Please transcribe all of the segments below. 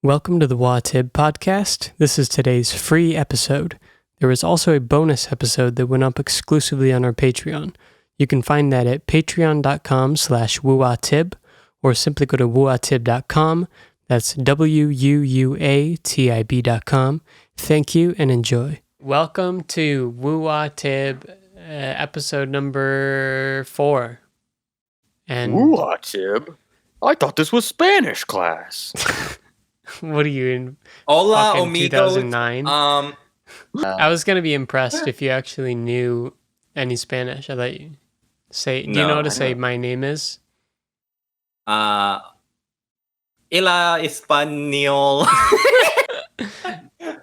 Welcome to the WUUA TIB podcast. This is today's free episode. There is also a bonus episode that went up exclusively on our Patreon. You can find that at patreon.com/WUUATIB or simply go to WUUATIB.com. That's WUUATIB.com. Thank you and enjoy. Welcome to WUUA TIB episode number 4. And WUUA TIB? I thought this was Spanish class. what are you in? Hola, fucking amigos. 2009? I was gonna be impressed if you actually knew any Spanish. I thought you say. Do you know how to say my name is? Ela Español.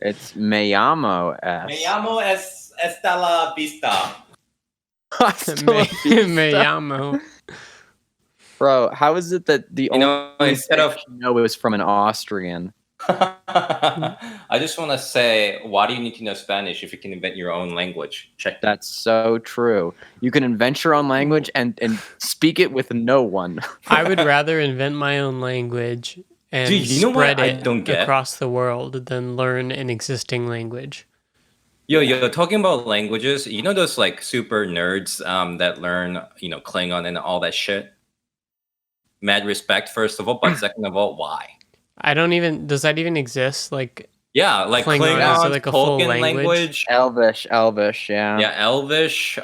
It's Me llamo S. Me llamo hasta la vista. Me llamo. Bro, how is it that the only instead of is from an Austrian? I just want to say, why do you need to know Spanish if you can invent your own language? Check that. That's so true. You can invent your own language and speak it with no one. I would rather invent my own language and Dude, you know what spread I it don't get? across the world than learn an existing language. Yo, talking about languages, you know those like super nerds that learn, Klingon and all that shit? Mad respect, first of all, but second of all, why? Does that even exist? Like, Yeah, like Klingon, is it like a full Tolkien language? Elvish, yeah. Yeah, Elvish,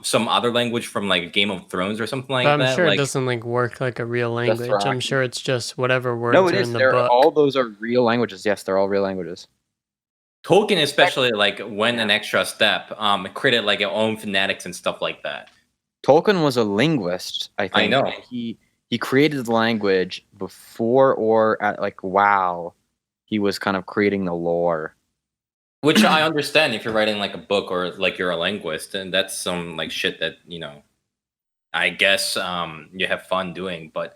some other language from like Game of Thrones or something like but I'm that. sure like, it doesn't like work like a real language. I'm Dothraki. sure it's just whatever words No, it are is. in the book. All those are real languages. Yes, they're all real languages. Tolkien especially like went an extra step, created like your own phonetics and stuff like that. Tolkien was a linguist, I think. I know. He created the language before or at like WoW. He was kind of creating the lore. Which I understand if you're writing like a book or like you're a linguist, and that's some like shit that, I guess you have fun doing, but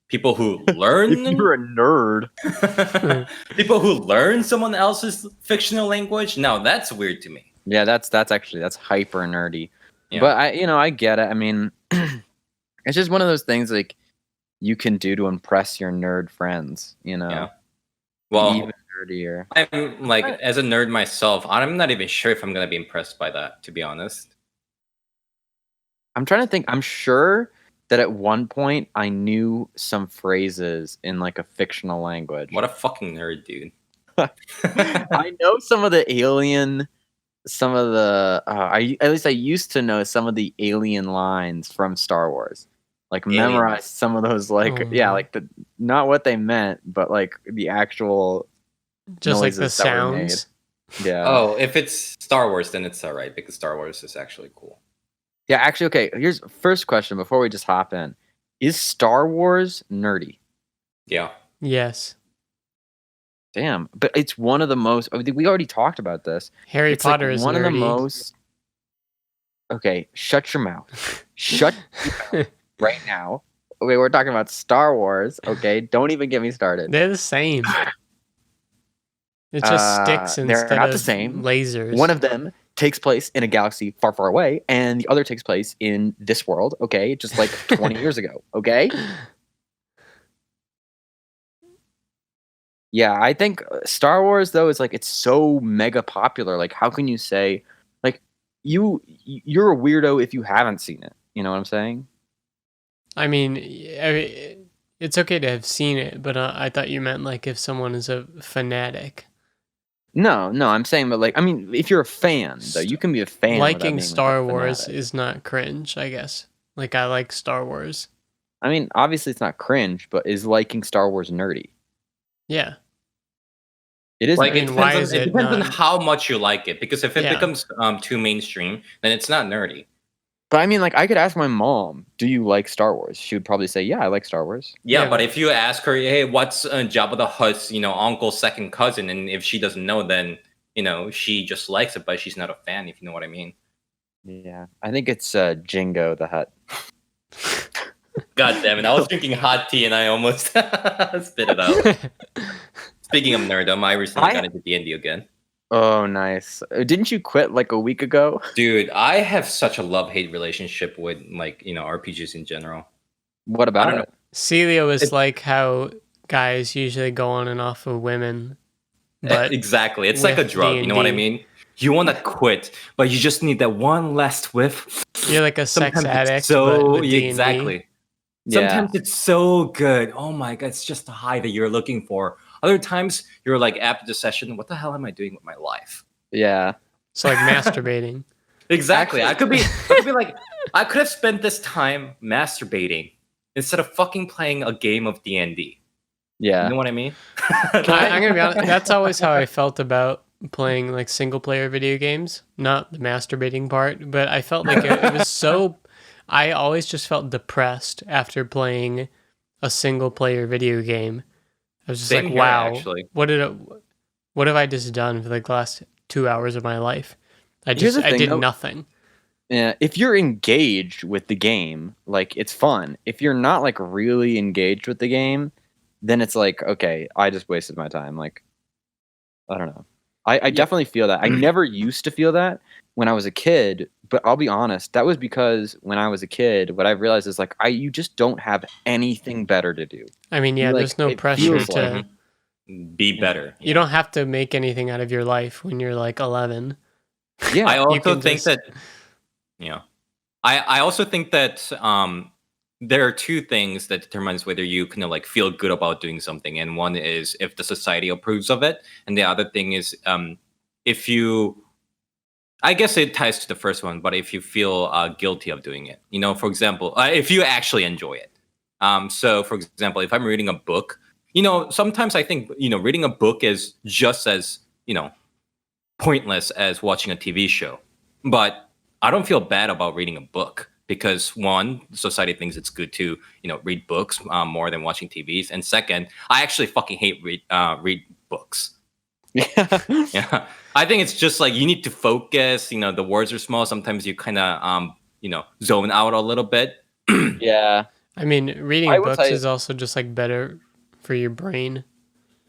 people who learn If you're a nerd. people who learn someone else's fictional language, no, that's weird to me. Yeah, that's hyper nerdy. Yeah. But I get it. I mean, it's just one of those things like you can do to impress your nerd friends, Yeah. Well, even nerdier. I'm like, as a nerd myself, I'm not even sure if I'm gonna be impressed by that, to be honest. I'm trying to think. I'm sure that at one point I knew some phrases in like a fictional language. What a fucking nerd, dude. I know some of the alien, some of the. At least I used to know some of the alien lines from Star Wars. Like memorize some of those, like like not what they meant, but like the actual Just like the noises that were made. sounds. Yeah. Oh, if it's Star Wars, then it's alright because Star Wars is actually cool. Yeah, actually, okay. Here's first question before we just hop in: is Star Wars nerdy? Yeah. Yes. Damn, but it's one of the most. We already talked about this. Harry It's like Potter is one nerdy. of the most. Okay, shut your mouth. Shut your mouth right now. Okay, we're talking about Star Wars. Okay, don't even get me started. They're the same. It just sticks They're instead not of the same. lasers. One of them takes place in a galaxy far, far away, and the other takes place in this world. Okay, just like 20 years ago. Okay. Yeah, I think Star Wars though is like it's so mega popular. Like, how can you say like you're a weirdo if you haven't seen it? You know what I'm saying? I mean, it's okay to have seen it, but I thought you meant like if someone is a fanatic. No, I'm saying, but like, I mean, if you're a fan, though, you can be a fan. without Liking being, Star like, a Wars fanatic. is not cringe, I guess. Like, I like Star Wars. I mean, obviously, it's not cringe, but is liking Star Wars nerdy? Yeah. It is. Like, nerdy. And why is it it depends on not? how much you like it. Because if it Yeah. becomes too mainstream, then it's not nerdy. But I mean, like, I could ask my mom, "Do you like Star Wars?" She would probably say, "Yeah, I like Star Wars." Yeah, Yeah. but if you ask her, hey, what's Jabba the Hutt's, uncle's second cousin, and if she doesn't know, then she just likes it, but she's not a fan. If you know what I mean. Yeah, I think it's Jingo the Hutt. God damn it! I was drinking hot tea and I almost spit it out. Speaking of nerdom, I recently got into D&D again. Oh, nice. Didn't you quit like a week ago? Dude, I have such a love-hate relationship with RPGs in general. What I about don't it? Sealio is like how guys usually go on and off of women. But exactly. It's like a with drug. You know what I D&D. mean? You want to quit, but you just need that one last whiff. You're like a sex Sometimes it's addict, so but with D&D. exactly. Yeah. Sometimes it's so good. Oh my god, it's just the high that you're looking for. Other times you're like after the session, what the hell am I doing with my life? Yeah. It's like masturbating. Exactly. Actually- I could be like, I could have spent this time masturbating instead of fucking playing a game of D&D. Yeah. You know what I mean? I'm gonna be honest. That's always how I felt about playing like single player video games. Not the masturbating part, but I felt like it was so. I always just felt depressed after playing a single player video game. I was just Same like, here, wow, actually. what have I just done for the last 2 hours of my life? I Here's the I thing, did though. nothing. Yeah, if you're engaged with the game, like it's fun. If you're not like really engaged with the game, then it's like, okay, I just wasted my time. Like, I don't know. I definitely feel that. I never used to feel that when I was a kid, but I'll be honest, that was because when I was a kid, what I realized is like you just don't have anything better to do. I mean, yeah, Like, there's no it pressure feels to. like- Be better. You don't have to make anything out of your life when you're like 11. Yeah. I also can think just- that, I also think that there are two things that determines whether you kind of like feel good about doing something, and one is if the society approves of it, and the other thing is if you. I guess it ties to the first one, but if you feel guilty of doing it, for example, if you actually enjoy it. So, for example, if I'm reading a book, sometimes I think reading a book is just as pointless as watching a TV show, but I don't feel bad about reading a book because one, society thinks it's good to read books more than watching TVs, and second, I actually fucking hate read books. Yeah. Yeah, I think it's just like you need to focus. The words are small. Sometimes you kind of zone out a little bit. Yeah. I mean, reading I will books tell you- is also just like better for your brain.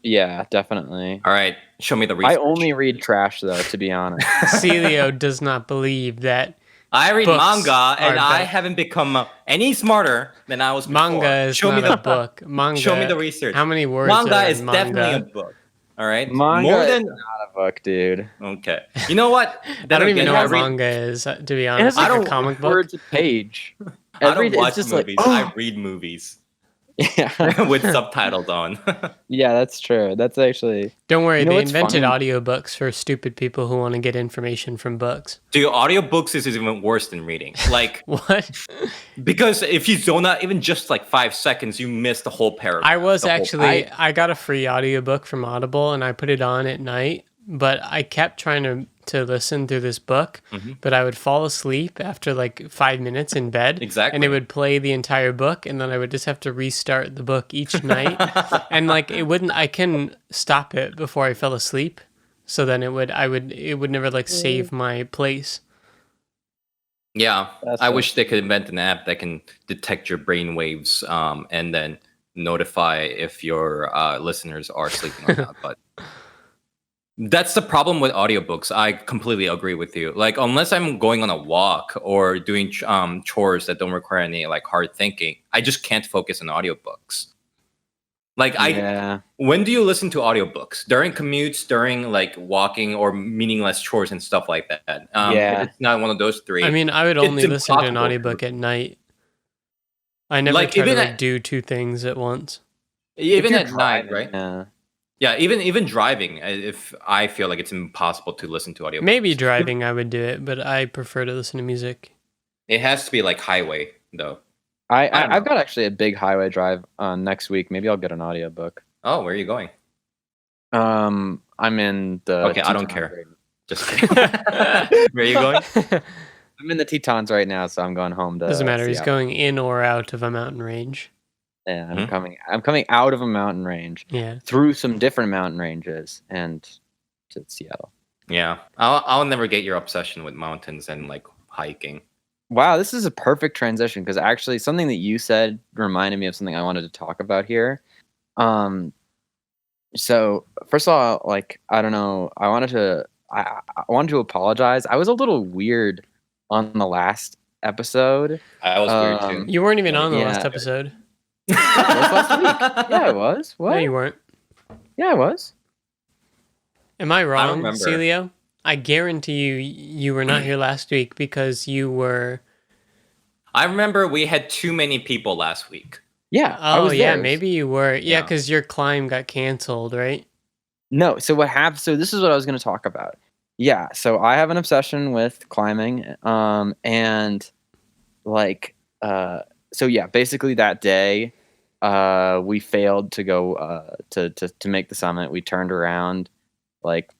Yeah, definitely. All right, show me the research. I only read trash though, to be honest. Celio does not believe that I read books manga, and are I better. haven't become any smarter than I was before. manga is show not me a book. Manga. Show me the research. How many words Manga are in is manga? definitely a book. All right, Manga more is than not a book, dude. okay. You know what? I Then don't even again, know I what read- manga is, to be It honest. has Like don't a comic book. words a page. I don't It's watch just movies. like, I read movies yeah. with subtitles on. Yeah, that's true. That's actually Don't worry, You know they what's invented funny? audiobooks for stupid people who want to get information from books. Dude, audiobooks is even worse than reading. Like, What? because if you zone out even just like 5 seconds, you miss the whole paragraph. I was the whole- actually I got a free audiobook from Audible and I put it on at night, but I kept trying to listen through this book, but I would fall asleep after like 5 minutes in bed. Exactly. And it would play the entire book and then I would just have to restart the book each night. And like I couldn't stop it before I fell asleep. So then it would never like save my place. Yeah, That's I what- wish they could invent an app that can detect your brain waves and then notify if your listeners are sleeping or not. But that's the problem with audiobooks. I completely agree with you. Like, unless I'm going on a walk or doing chores that don't require any like hard thinking, I just can't focus on audiobooks. Like, yeah. when do you listen to audiobooks? During commutes, during like walking or meaningless chores and stuff like that. Yeah. If it's not one of those three. I mean, I would It's only listen to an impossible. audiobook at night. I never Like, try to even like at- do two things at once. even If at you're night, driving, right? Yeah. Yeah, even driving, if I feel like it's impossible to listen to audio. Maybe driving I would do it, but I prefer to listen to music. It has to be like highway though. don't I've know. got actually a big highway drive next weck. Maybe I'll get an audiobook. Oh, where are you going? I'm in the Okay, I don't Tetons care. right- Just kidding. Where are you going? I'm in the Tetons right now, so I'm going home to Doesn't matter. He's Seattle. going in or out of a mountain range. Yeah, Mhm. I'm coming out of a mountain range Yeah. through some different mountain ranges and to Seattle. Yeah, I'll never get your obsession with mountains and like hiking. Wow, this is a perfect transition because actually something that you said reminded me of something I wanted to talk about here. So first of all, like I don't know, I wanted to apologize. I was a little weird on the last episode. I was weird too. You weren't even on the Yeah. last episode. It was last week. Yeah, it was. What? No, you weren't. Yeah, it was. Am I wrong, remember. Sealio? I guarantee you were not here last week because you were. I remember we had too many people last week. Yeah, I Oh was yeah, there. maybe you were. Yeah, Yeah. because your climb got canceled, right? No, so what happened? So this is what I was going to talk about. Yeah, so I have an obsession with climbing, and like, so yeah, basically that day, we failed to go to make the summit. We turned around, like,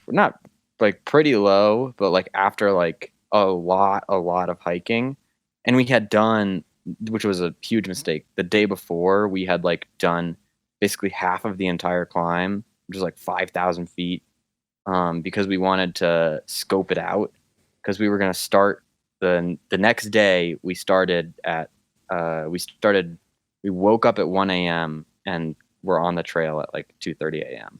not like pretty low, but like after like a lot of hiking, and we had done, which was a huge mistake. The day before, we had like done basically half of the entire climb, which is like 5,000 feet, because we wanted to scope it out, because we were going to start the next day. We started at we woke up at 1 a.m. and we're on the trail at like 2:30 a.m.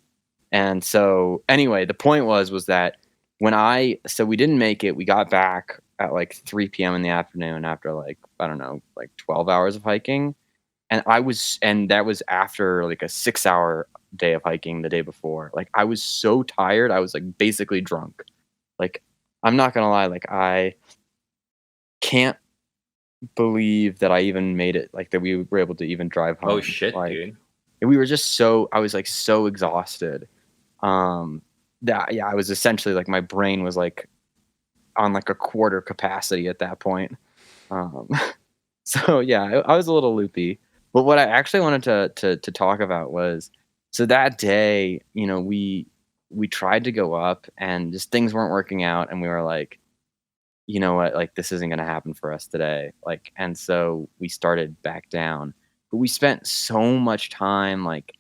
And so anyway, the point was that so we didn't make it. We got back at like 3 p.m. in the afternoon after like, I don't know, like 12 hours of hiking. And that was after like a 6-hour day of hiking the day before. Like, I was so tired. I was like basically drunk. Like, I'm not gonna lie, like, I can't believe that I even made it, like that we were able to even drive home. Oh shit, like, dude. we were just I was like so exhausted. That, yeah, I was essentially like, my brain was like on like a quarter capacity at that point. So yeah, I was a little loopy. But what I actually wanted to talk about was, so that day, we tried to go up and just things weren't working out, and we were like, you know what, like, this isn't gonna happen for us today. Like, and so we started back down. But we spent so much time, like,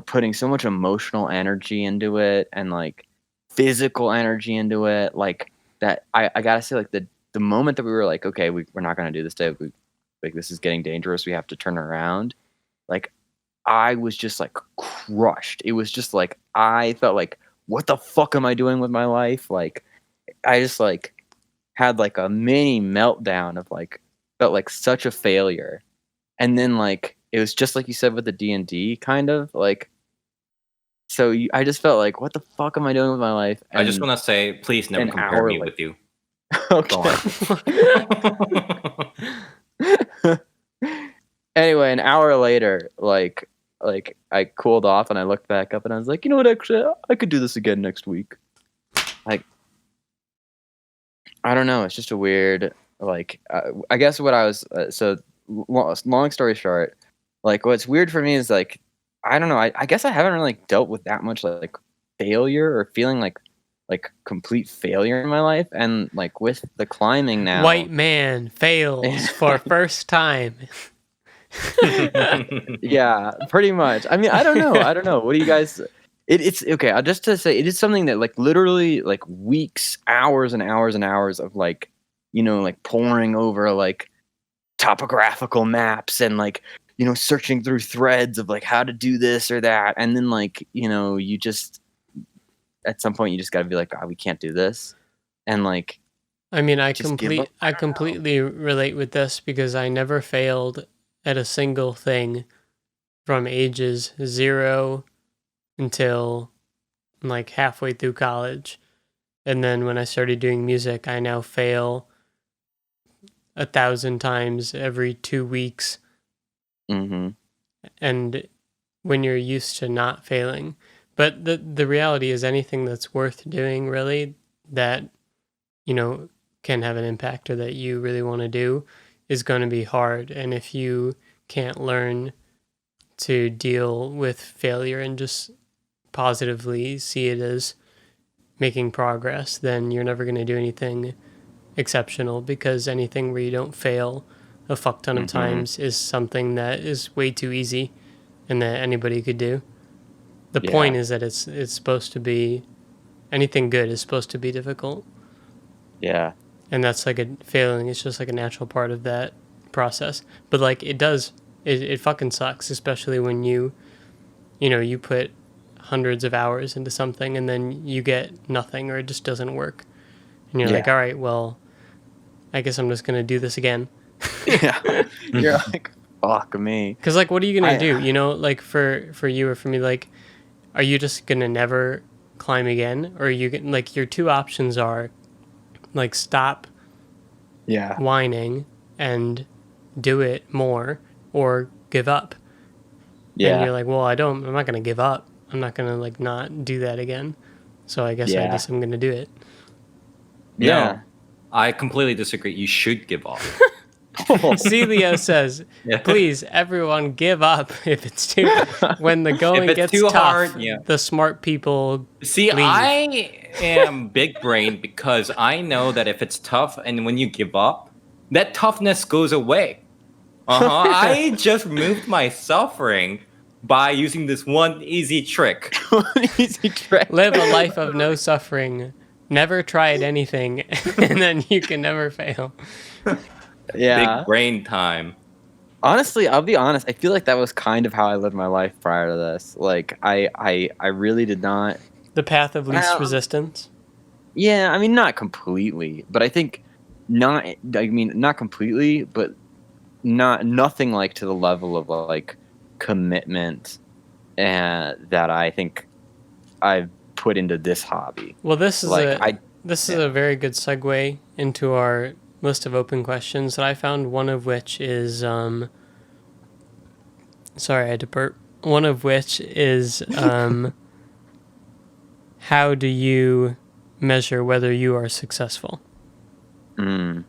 putting so much emotional energy into it, and like physical energy into it, like, that I gotta say, like, the moment that we were like, okay, we're not gonna do this day, like, this is getting dangerous, we have to turn around, like, I was just like crushed. It was just like, I felt like, what the fuck am I doing with my life? Like, I just like had like a mini meltdown of like, felt like such a failure. And then like, it was just like you said with the D&D, kind of like, so I just felt like, what the fuck am I doing with my life? I just And want to say, please never an compare hour me later, with you. okay. Anyway, an hour later, like I cooled off and I looked back up and I was like, you know what, actually, I could do this again next week. Like, I don't know, it's just a weird, like, I guess what I was, long story short, like, what's weird for me is like, I don't know, I guess I haven't really dealt with that much like failure, or feeling like complete failure in my life. And like with the climbing now, White man fails for first time. yeah, pretty much. I mean, I don't know. What do you guys? It's okay. Just to say, it is something that like literally like weeks, hours and hours and hours of like, like poring over like topographical maps, and like, searching through threads of like how to do this or that, and then like, you just, at some point you just got to be like, oh, we can't do this, and like, I mean, I just give up. completely relate with this because I never failed at a single thing from ages 0 until like halfway through college. And then when I started doing music, I now fail 1,000 times every 2 weeks. Mm-hmm. And when you're used to not failing, but the reality is, anything that's worth doing, really, that can have an impact, or that you really want to do, is going to be hard. And if you can't learn to deal with failure and just positively see it as making progress, then you're never going to do anything exceptional, because anything where you don't fail a fuck ton of times is something that is way too easy and that anybody could do. The point is that it's supposed to be, anything good is supposed to be difficult. Yeah. And that's like a failing. It's just like a natural part of that process. But like, it fucking sucks, especially when you put hundreds of hours into something and then you get nothing, or it just doesn't work. And you're like, all right, well, I guess I'm just going to do this again. Yeah. You're like, Fuck me. Because like, what are you gonna do? You know, like for you or for me, like, are you just gonna never climb again, or are you like your two options are like stop Yeah. whining and do it more, or give up. And you're Yeah. like, well, I'm not gonna give up. I'm not gonna like not do that again. So I guess Yeah. I'm gonna do it. Yeah. No, I completely disagree. You should give up. Sealio says, Yeah. please, everyone give up if it's too when the going it's gets too tough, hard, yeah. the smart people See, leave. I am big brain because I know that if it's tough and when you give up, that toughness goes away. I just removed my suffering by using this one easy trick. Easy trick. Live a life of no suffering. Never tried anything, and then you can never fail. Yeah. Big brain time. Honestly, I'll be honest. I feel like that was kind of how I lived my life prior to this. Like, I really did not. The path of least Well, resistance. Yeah, I mean, not completely, but I think not. I mean, not completely, but nothing like to the level of like commitment, and that I think I've put into this hobby. Well, this is Like, this is a very good segue into our list of open questions that I found. One of which is sorry, I had to burp. One of which is how do you measure whether you are successful? Damn,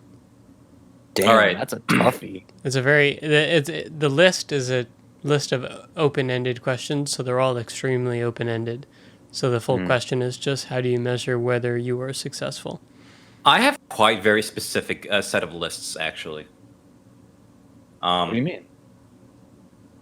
All right. that's a toughie. It's a very the list is a list of open-ended questions, so they're all extremely open-ended. So the full question is just how do you measure whether you are successful? I have quite very specific set of lists, actually. What do you mean?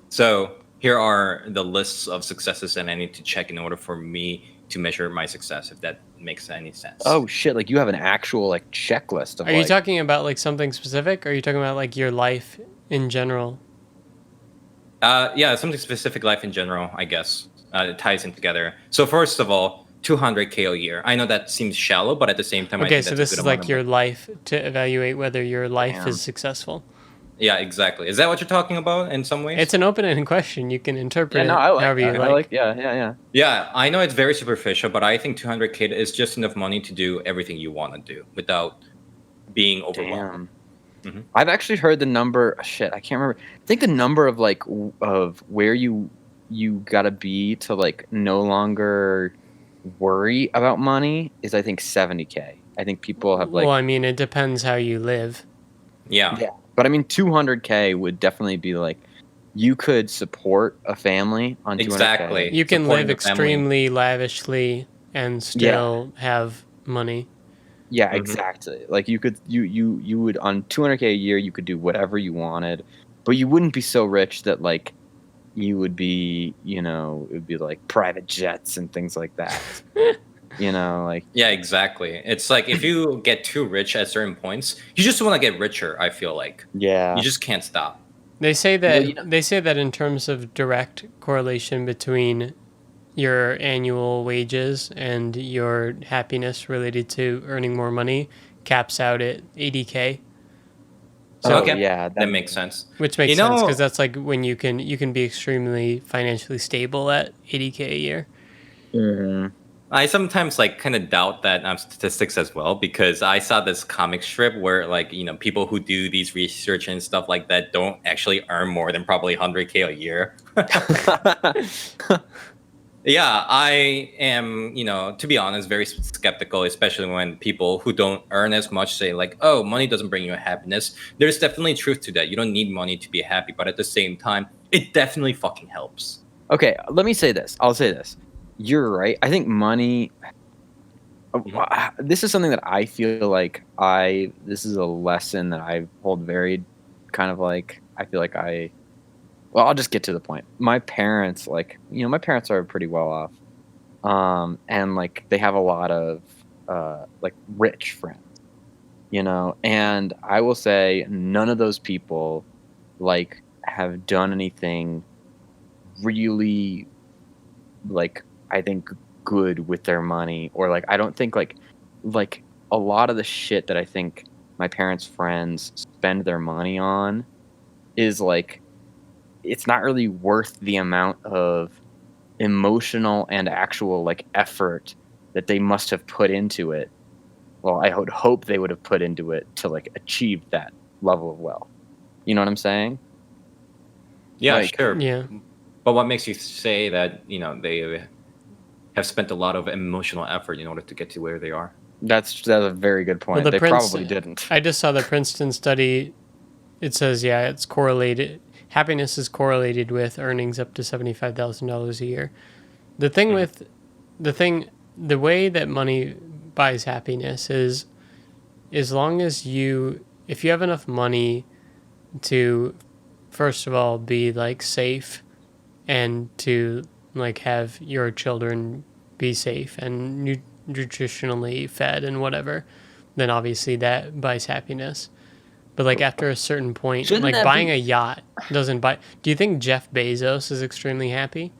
So here are the lists of successes that I need to check in order for me to measure my success, if that makes any sense. Oh shit! Like you have an actual like checklist of. Are you talking about like something specific, or are you talking about like your life in general? Yeah, something specific, life in general, I guess. It ties in together. So first of all, 200K a year. I know that seems shallow, but at the same time, I Okay, think so that's this a good is amount like of your money. life to evaluate whether your life Damn. is successful. Yeah, exactly. Is that what you're talking about in some ways? It's an open-ended question. You can interpret Yeah, no, it I like however that. you I like. like. Yeah. Yeah, I know it's very superficial, but I think 200K is just enough money to do everything you want to do without being overwhelmed. Damn. I've actually heard the number. Shit, I can't remember. I think the number of like of where you gotta be to like no longer worry about money is I think 70K. I think people have like. Well, I mean, it depends how you live. Yeah. Yeah, but I mean 200K would definitely be like you could support a family on 200K. Exactly. You can Supporting live the family. extremely lavishly and still have money. Yeah, Mhm. exactly. Like you could you would on 200K a year you could do whatever you wanted, but you wouldn't be so rich that like you would be, you know, it would be like private jets and things like that. You know, like Yeah, exactly. It's like if you get too rich at certain points, you just want to get richer, I feel like. yeah. You just can't stop. They say that Well, you know- they say that in terms of direct correlation between your annual wages and your happiness related to earning more money caps out at 80K. So Okay. yeah, That makes sense. Which makes You sense know- because that's like when you can be extremely financially stable at 80K a year. Mhm. I sometimes like kind of doubt that statistics as well, because I saw this comic strip where like, you know, people who do these research and stuff like that don't actually earn more than probably 100K a year. Yeah, I am, you know, to be honest, very skeptical, especially when people who don't earn as much say like, oh, money doesn't bring you happiness. There's definitely truth to that. You don't need money to be happy, but at the same time, it definitely fucking helps. Okay, let me say this. I'll say this. You're right. I think money. This is something that I feel like this is a lesson that I hold very kind of like, I feel like well, I'll just get to the point. My parents, like, you know, my parents are pretty well off. And like they have a lot of like rich friends, you know, and I will say none of those people like have done anything really like I think good with their money, or like I don't think like a lot of the shit that I think my parents' friends spend their money on is like it's not really worth the amount of emotional and actual like effort that they must have put into it. Well, I would hope they would have put into it to like achieve that level of wealth. You know what I'm saying? Yeah, Like, sure. Yeah. But what makes you say that they have spent a lot of emotional effort in order to get to where they are? That's a very good point. the They Prince- probably didn't. I just saw the Princeton study. It says, yeah, it's correlated. Happiness is correlated with earnings up to $75,000 a year. The thing with the way that money buys happiness is, as long as if you have enough money to, first of all, be like safe, and to like have your children be safe and nutritionally fed and whatever, then obviously that buys happiness. But like after a certain point, Shouldn't like that buying be- a yacht doesn't buy. Do you think Jeff Bezos is extremely happy?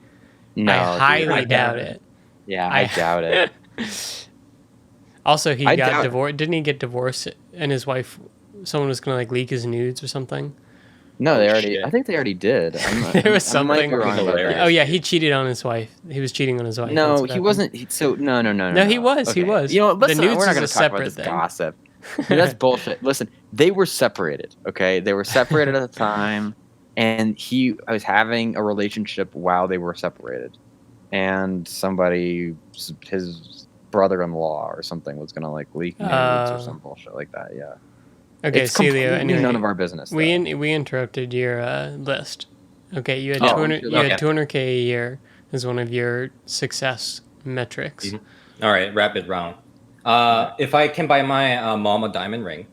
No, I dude, highly doubt doubt it. it. Yeah, I doubt it. Also, he I got doubt it. divorced. Didn't he get divorced? And his wife, someone was gonna like leak his nudes or something. No, they already. shit. I think they already did. There was I might something. be wrong about Hilarious. that. Oh yeah, he cheated on his wife. He was cheating on his wife. That's No, what he happened. wasn't. No. No, he was, he was. You know, The listen, nudes we're not is going a to talk about separate this thing. gossip. Dude, that's bullshit. Listen, they were separated. Okay, they were separated at the time, and I was having a relationship while they were separated, and his brother-in-law or something was going to like leak nudes or some bullshit like that. Yeah. Okay, It's Sealio. completely Anyway, none of our business. we though. we interrupted your list. Okay, you had Oh, 200. You okay. had 200K a year as one of your success metrics. Mhm. All right, rapid round. If I can buy my mom a diamond ring,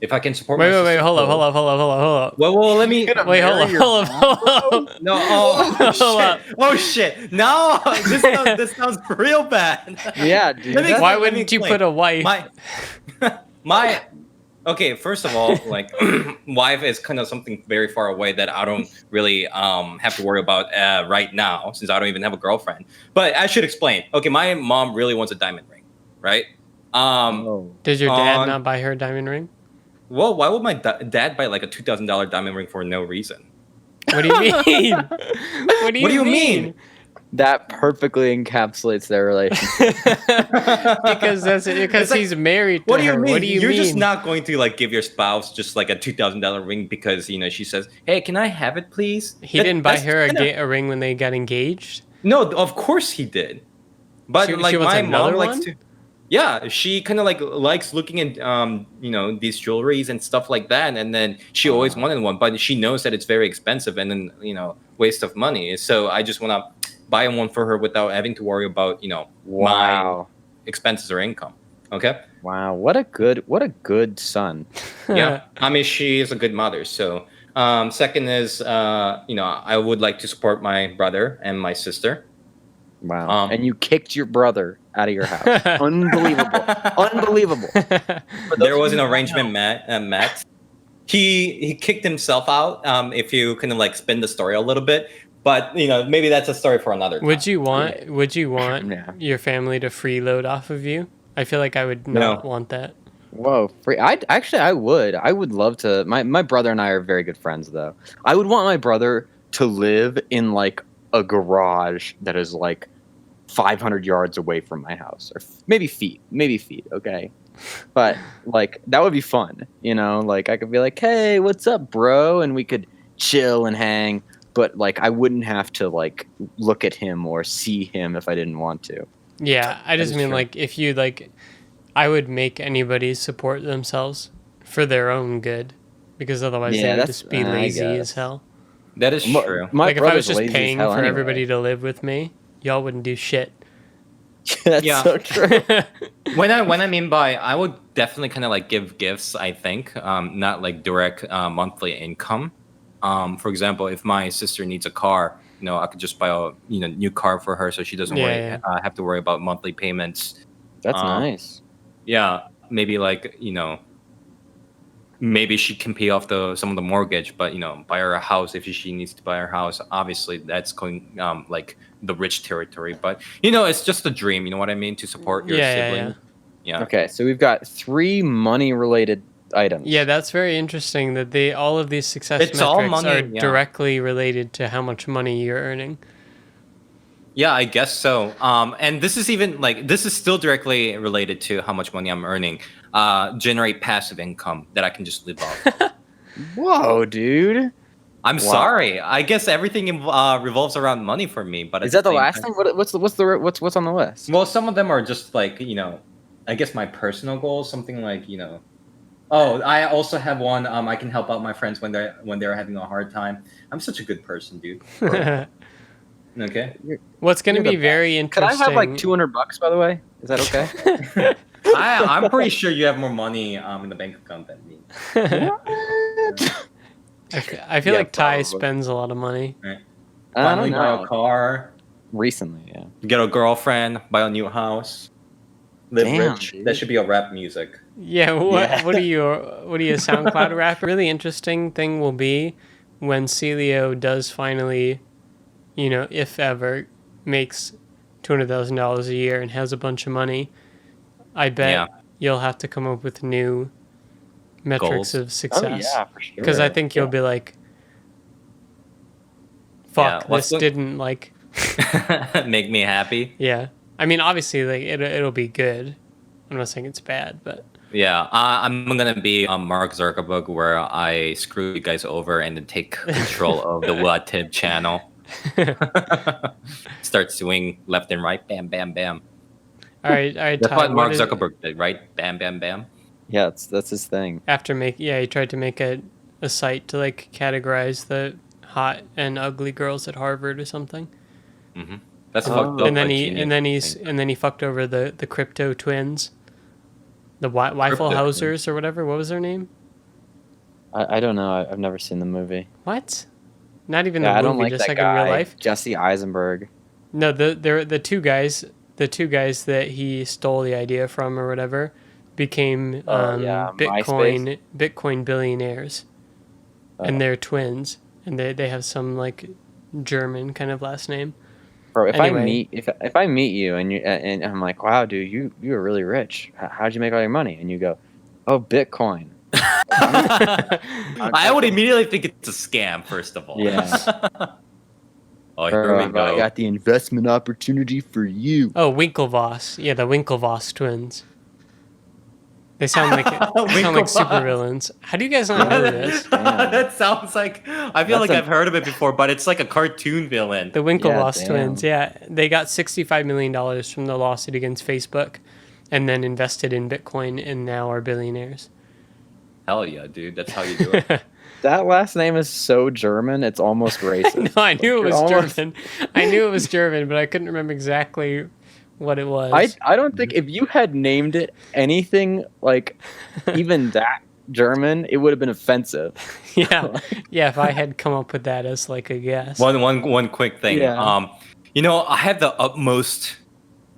if I can support Wait, my wait, wait! sister's Hold up! goal- Hold up! Well, let me. Gonna Wait, hold marry up! your Hold up! No, oh Hold up. shit! Oh shit! No, this sounds real bad. Yeah, dude. Let me- that's- Why let me wouldn't you explain. put a wife? My okay, first of all, like wife is kind of something very far away that I don't really have to worry about right now, since I don't even have a girlfriend. But I should explain. Okay, my mom really wants a diamond ring, right? Oh. Does your dad on- not buy her a diamond ring? Well, why would my dad buy like a $2,000 diamond ring for no reason? What do you mean? What do you mean? That perfectly encapsulates their relationship. because It's like, he's married to What do you her. mean? What do you You're mean? just not going to like give your spouse just like a $2,000 ring because she says, "Hey, can I have it, please?" He didn't buy That's her kinda- a ring when they got engaged. No, of course he did. But She like wants my another mom likes one? to. Yeah, she kind of like likes looking at these jewelries and stuff like that, and then she always wanted one, but she knows that it's very expensive and then waste of money. So I just want to buy one for her without having to worry about my Wow. expenses or income. Okay. Wow. What a good son. Yeah, I mean she is a good mother. So second is I would like to support my brother and my sister. Wow. And you kicked your brother out of your house. Unbelievable. Unbelievable. There was an arrangement met. He kicked himself out. If you kind of like spin the story a little bit, but maybe that's a story for another time. Would you want Yeah. your family to freeload off of you? I feel like I would not want that. Whoa, free! I would. I would love to. My brother and I are very good friends, though. I would want my brother to live in like a garage that is like 500 yards away from my house, or maybe feet. Okay, but like that would be fun. Like I could be like, "Hey, what's up, bro?" and we could chill and hang. But like I wouldn't have to like look at him or see him if I didn't want to. Yeah, I just is mean true. like if you like, I would make anybody support themselves for their own good, because otherwise Yeah, they would that's- just be I lazy as guess. hell. That is true. My Like if I brother's was just lazy as paying hell for anyway. everybody to live with me, y'all wouldn't do shit. That's Yeah. so true. When I mean by, I would definitely kind of like give gifts. I think not like direct monthly income. For example, if my sister needs a car, I could just buy a new car for her, so she doesn't have to worry about monthly payments. That's nice. Yeah, maybe like maybe she can pay off some of the mortgage, but buy her a house if she needs to buy her house. Obviously, that's going like the rich territory, but it's just a dream. You know what I mean? To support your Yeah, yeah, sibling. Yeah. Okay, so we've got 3 money-related items. Yeah, that's very interesting that all of these success It's all metrics money, are yeah. directly related to how much money you're earning. Yeah, I guess so. And this is even like this is still directly related to how much money I'm earning. Generate passive income that I can just live off. Whoa, dude. I'm Wow. sorry. I guess everything revolves around money for me. But Is that the last thing? What's on the list? Well, some of them are just like I guess my personal goals. Something like Oh, I also have one. I can help out my friends when they're having a hard time. I'm such a good person, dude. Okay. What's going to You're be the very Could I interesting? have like $200, by the way? Is that okay? I'm pretty sure you have more money in the bank account than me. What? I feel Yeah, like Ty probably. spends a lot of money. Right. I Finally don't buy know. a car, Recently, yeah. get a girlfriend, buy a new house, live Damn, rich. dude. That should be a rap music. Yeah, what Yeah. what are you a SoundCloud rapper? Really interesting thing will be when Sealio does finally, if ever, makes $200,000 a year and has a bunch of money. I bet Yeah. you'll have to come up with new metrics Goals. of Oh success. yeah, for sure. Because I think you'll be like, fuck, Yeah, what's this the- didn't like. Make me happy. Yeah, I mean, obviously, like it'll be good. I'm not saying it's bad, but Yeah, I'm gonna be Mark Zuckerberg, where I screw you guys over and then take control of the WUUA TIB channel. Start suing left and right, bam, bam, bam. all right, That's Ty, what Mark is- Zuckerberg did, right? Bam, bam, bam. Yeah, that's his thing. he tried to make a site to like categorize the hot and ugly girls at Harvard or something. Hmm. That's Oh. fucked up. And then like, he genius and thing. then he fucked over the crypto twins, the Crypto Weifelhausers or whatever. What was their name? I don't know. I've never seen the movie. What? Not even Yeah, the I don't movie, like just that like guy, in real life. Jesse Eisenberg. No, the two guys that he stole the idea from or whatever became Yeah, Bitcoin billionaires, and they're twins, and they have some like German kind of last name. Bro, if Anyway. if I meet you and I'm like, wow, dude, you are really rich. How'd you make all your money? And you go, oh, Bitcoin. I would immediately think it's a scam, first of all. Yeah. Oh, here we I go. got the investment opportunity for you. Oh, Winklevoss. Yeah, the Winklevoss twins. They sound like Winklevoss. supervillains. How do you guys not know this? That sounds like I feel That's like I've heard of it before, but it's like a cartoon villain. The Winklevoss damn. twins. Yeah, they got $65 million from the lawsuit against Facebook, and then invested in Bitcoin, and now are billionaires. Hell yeah, dude. That's how you do it. That last name is so German, it's almost racist. No, I knew it was Almost- German. I knew it was German, but I couldn't remember exactly what it was. I don't think if you had named it anything like even that German, it would have been offensive. yeah, if I had come up with that as like a guess. One quick thing. Yeah. I had the utmost,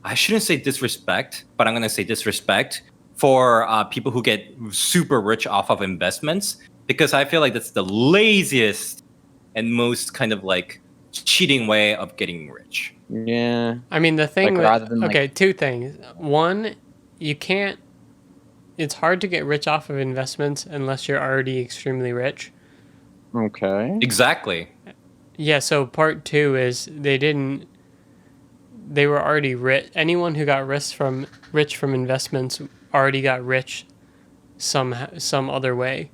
I shouldn't say disrespect, but I'm gonna say disrespect for people who get super rich off of investments, because I feel like that's the laziest and most kind of like cheating way of getting rich. Yeah. I mean, the thing Like, rather than, like- okay, two things. One, you can't. It's hard to get rich off of investments unless you're already extremely rich. Okay. Exactly. Yeah. So part two is they were already rich. Anyone who got rich from investments already got rich some other way,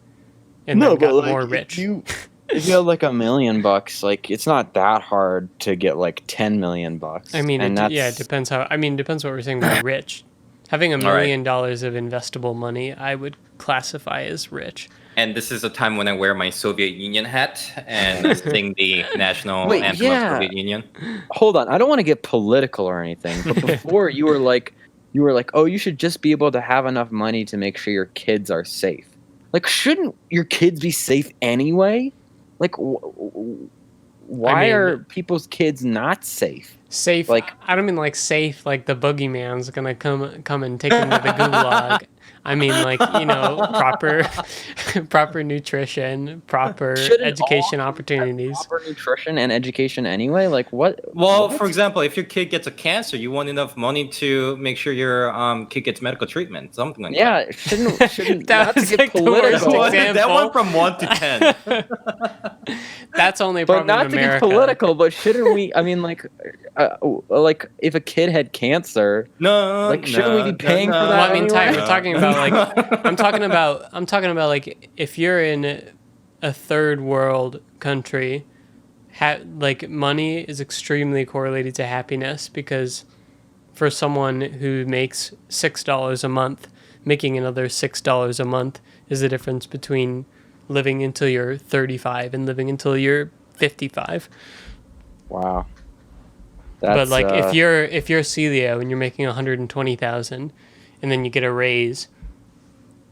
and then got more rich. If you have like $1 million, like it's not that hard to get like $10 million. I mean, and it depends how. I mean, depends what we're saying by rich. Having $1 million of investable money, I would classify as rich. And this is a time when I wear my Soviet Union hat and sing the national anthem of Soviet Union. Hold on, I don't want to get political or anything, but before you were like, oh, you should just be able to have enough money to make sure your kids are safe. Like, shouldn't your kids be safe anyway? Like, why mean- are people's kids not safe? Safe, Like- I don't mean like safe, like the boogeyman's gonna come and take them to the gulag. I mean like, you know, proper nutrition, proper Shouldn't education all kids have opportunities. proper nutrition and education anyway? Like what? Well, what? for example, if your kid gets a cancer, you want enough money to make sure your kid gets medical treatment, something like that. Yeah, shouldn't That not to was get like the worst political, example. That went from 1 to 10. That's only a but problem not in to get America. political. But shouldn't we? I mean, like if a kid had cancer, No, like, shouldn't we be paying for that? Well, I mean, Ty, anyway? we're talking about like I'm talking about like if you're in a third world country, like money is extremely correlated to happiness, because for someone who makes $6 a month, making another $6 a month is the difference between living until you're 35 and living until you're 55. Wow. But like if you're Sealio and you're making 120,000 and then you get a raise,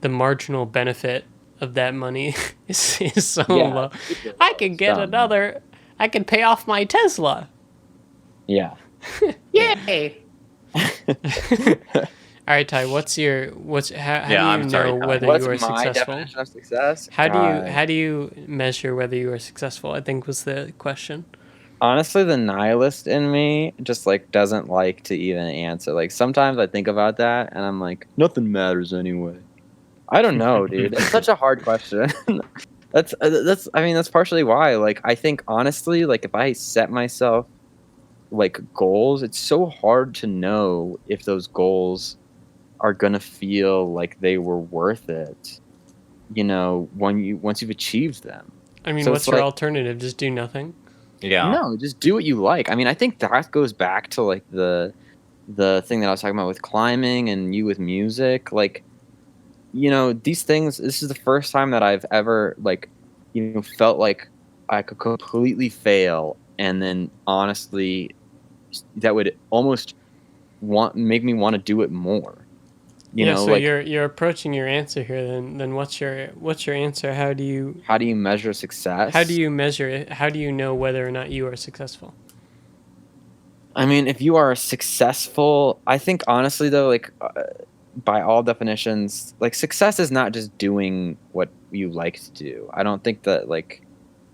the marginal benefit of that money is so low. I can get another. I can pay off my Tesla. Yeah. Yay! All right, Ty. How do you know whether What's you are my successful? definition of success? How do you measure whether you are successful? I think was the question. Honestly, the nihilist in me just like doesn't like to even answer. Like sometimes I think about that and I'm like, nothing matters anyway. I don't know, dude. It's such a hard question. That's I mean, that's partially why. Like I think honestly, like if I set myself like goals, it's so hard to know if those goals are gonna feel like they were worth it. You know, once you've achieved them. I mean, So what's it's your like- alternative? Just do nothing. Yeah. No, just do what you like. I mean, I think that goes back to like the thing that I was talking about with climbing and you with music. Like, you know, these things. This is the first time that I've ever like, you know, felt like I could completely fail, and then honestly, that would almost make me want to do it more. You know, so like you're approaching your answer here. Then what's your answer? How do you measure success? How do you measure it? How do you know whether or not you are successful? I mean, if you are successful, I think honestly though, like by all definitions, like success is not just doing what you like to do. I don't think that like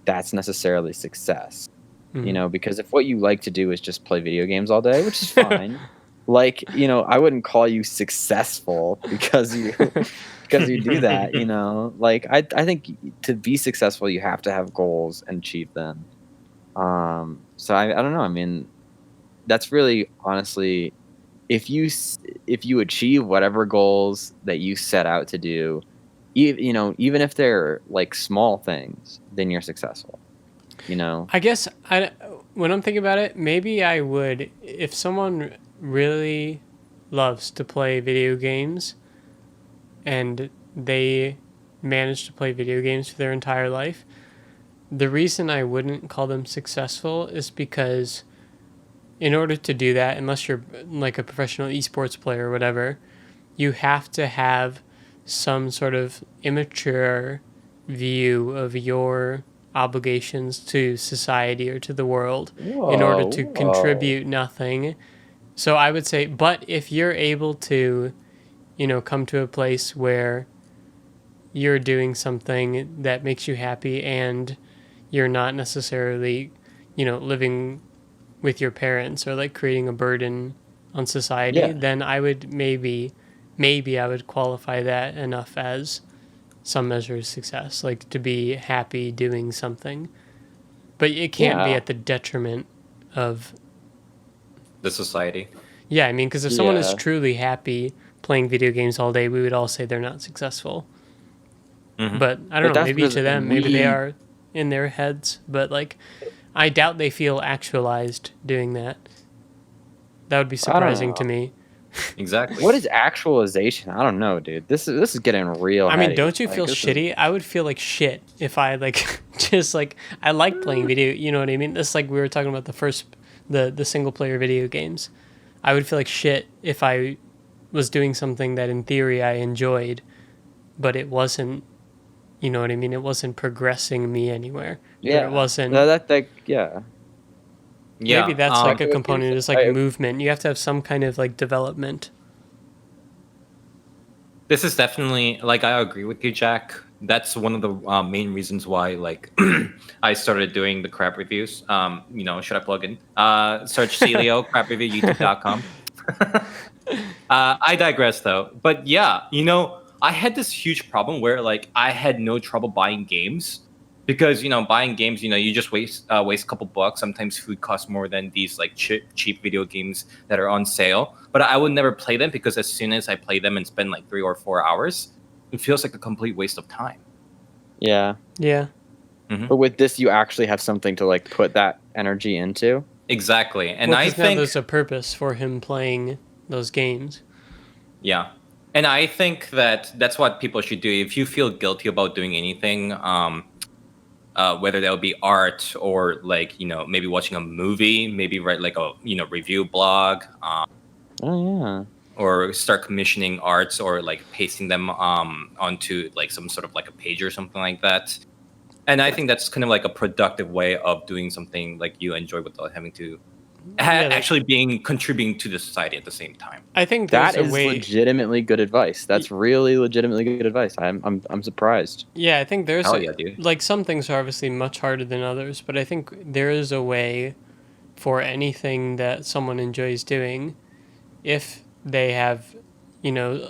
that's necessarily success. You know, because if what you like to do is just play video games all day, which is fine. Like, you know, I wouldn't call you successful because you do that, you know. Like I think to be successful you have to have goals and achieve them. So I don't know. I mean, that's really honestly if you achieve whatever goals that you set out to do, you know, even if they're like small things, then you're successful. You know. I guess when I'm thinking about it, maybe I would, if someone really loves to play video games and they manage to play video games for their entire life, the reason I wouldn't call them successful is because in order to do that, unless you're like a professional esports player or whatever, you have to have some sort of immature view of your obligations to society or to the world in order to contribute nothing. So I would say, but if you're able to, you know, come to a place where you're doing something that makes you happy and you're not necessarily, you know, living with your parents or like creating a burden on society, then I would maybe I would qualify that enough as some measure of success, like to be happy doing something. But it can't be at the detriment of The society. Yeah, I mean, because if someone is truly happy playing video games all day, we would all say they're not successful. Mhm. But I don't know, maybe to them, maybe they we- are in their heads. But like, I doubt they feel actualized doing that. That would be surprising to know. me. Exactly. What is actualization? I don't know, dude. This is getting real. I mean, heady. don't you Like, feel this is- shitty? I would feel like shit if I like just like I like playing video. You know what I mean? It's like we were talking about the single player video games. I would feel like shit if I was doing something that in theory I enjoyed, but it wasn't, you know what I mean? It wasn't progressing me anywhere. Yeah. Or it wasn't. Yeah. Maybe that's like a What component. you're It's like movement. You have to have some kind of like development. This is definitely like I agree with you, Jack. That's one of the main reasons why like I started doing the crap reviews. Should I plug in? Search Sealio crap review youtube.com. I digress though. But yeah, I had this huge problem where like I had no trouble buying games because buying games, you just waste a couple bucks. Sometimes food costs more than these like cheap video games that are on sale. But I would never play them because as soon as I play them and spend like 3 or 4 hours, it feels like a complete waste of time. Yeah. Yeah. Mm-hmm. But with this, you actually have something to like put that energy into. Exactly, and well, I 'cause now think there's a purpose for him playing those games. yeah. And I think that's what people should do. If you feel guilty about doing anything, whether that would be art or like, maybe watching a movie, maybe write like a, review blog, Oh, yeah. or start commissioning arts or like pasting them onto like some sort of like a page or something like that. And I think that's kind of like a productive way of doing something like you enjoy without having to actually contributing to the society at the same time. I think there's that is legitimately good advice. That's really legitimately good advice. I'm surprised. Yeah, I think there's dude. like some things are obviously much harder than others, but I think there is a way for anything that someone enjoys doing if they have,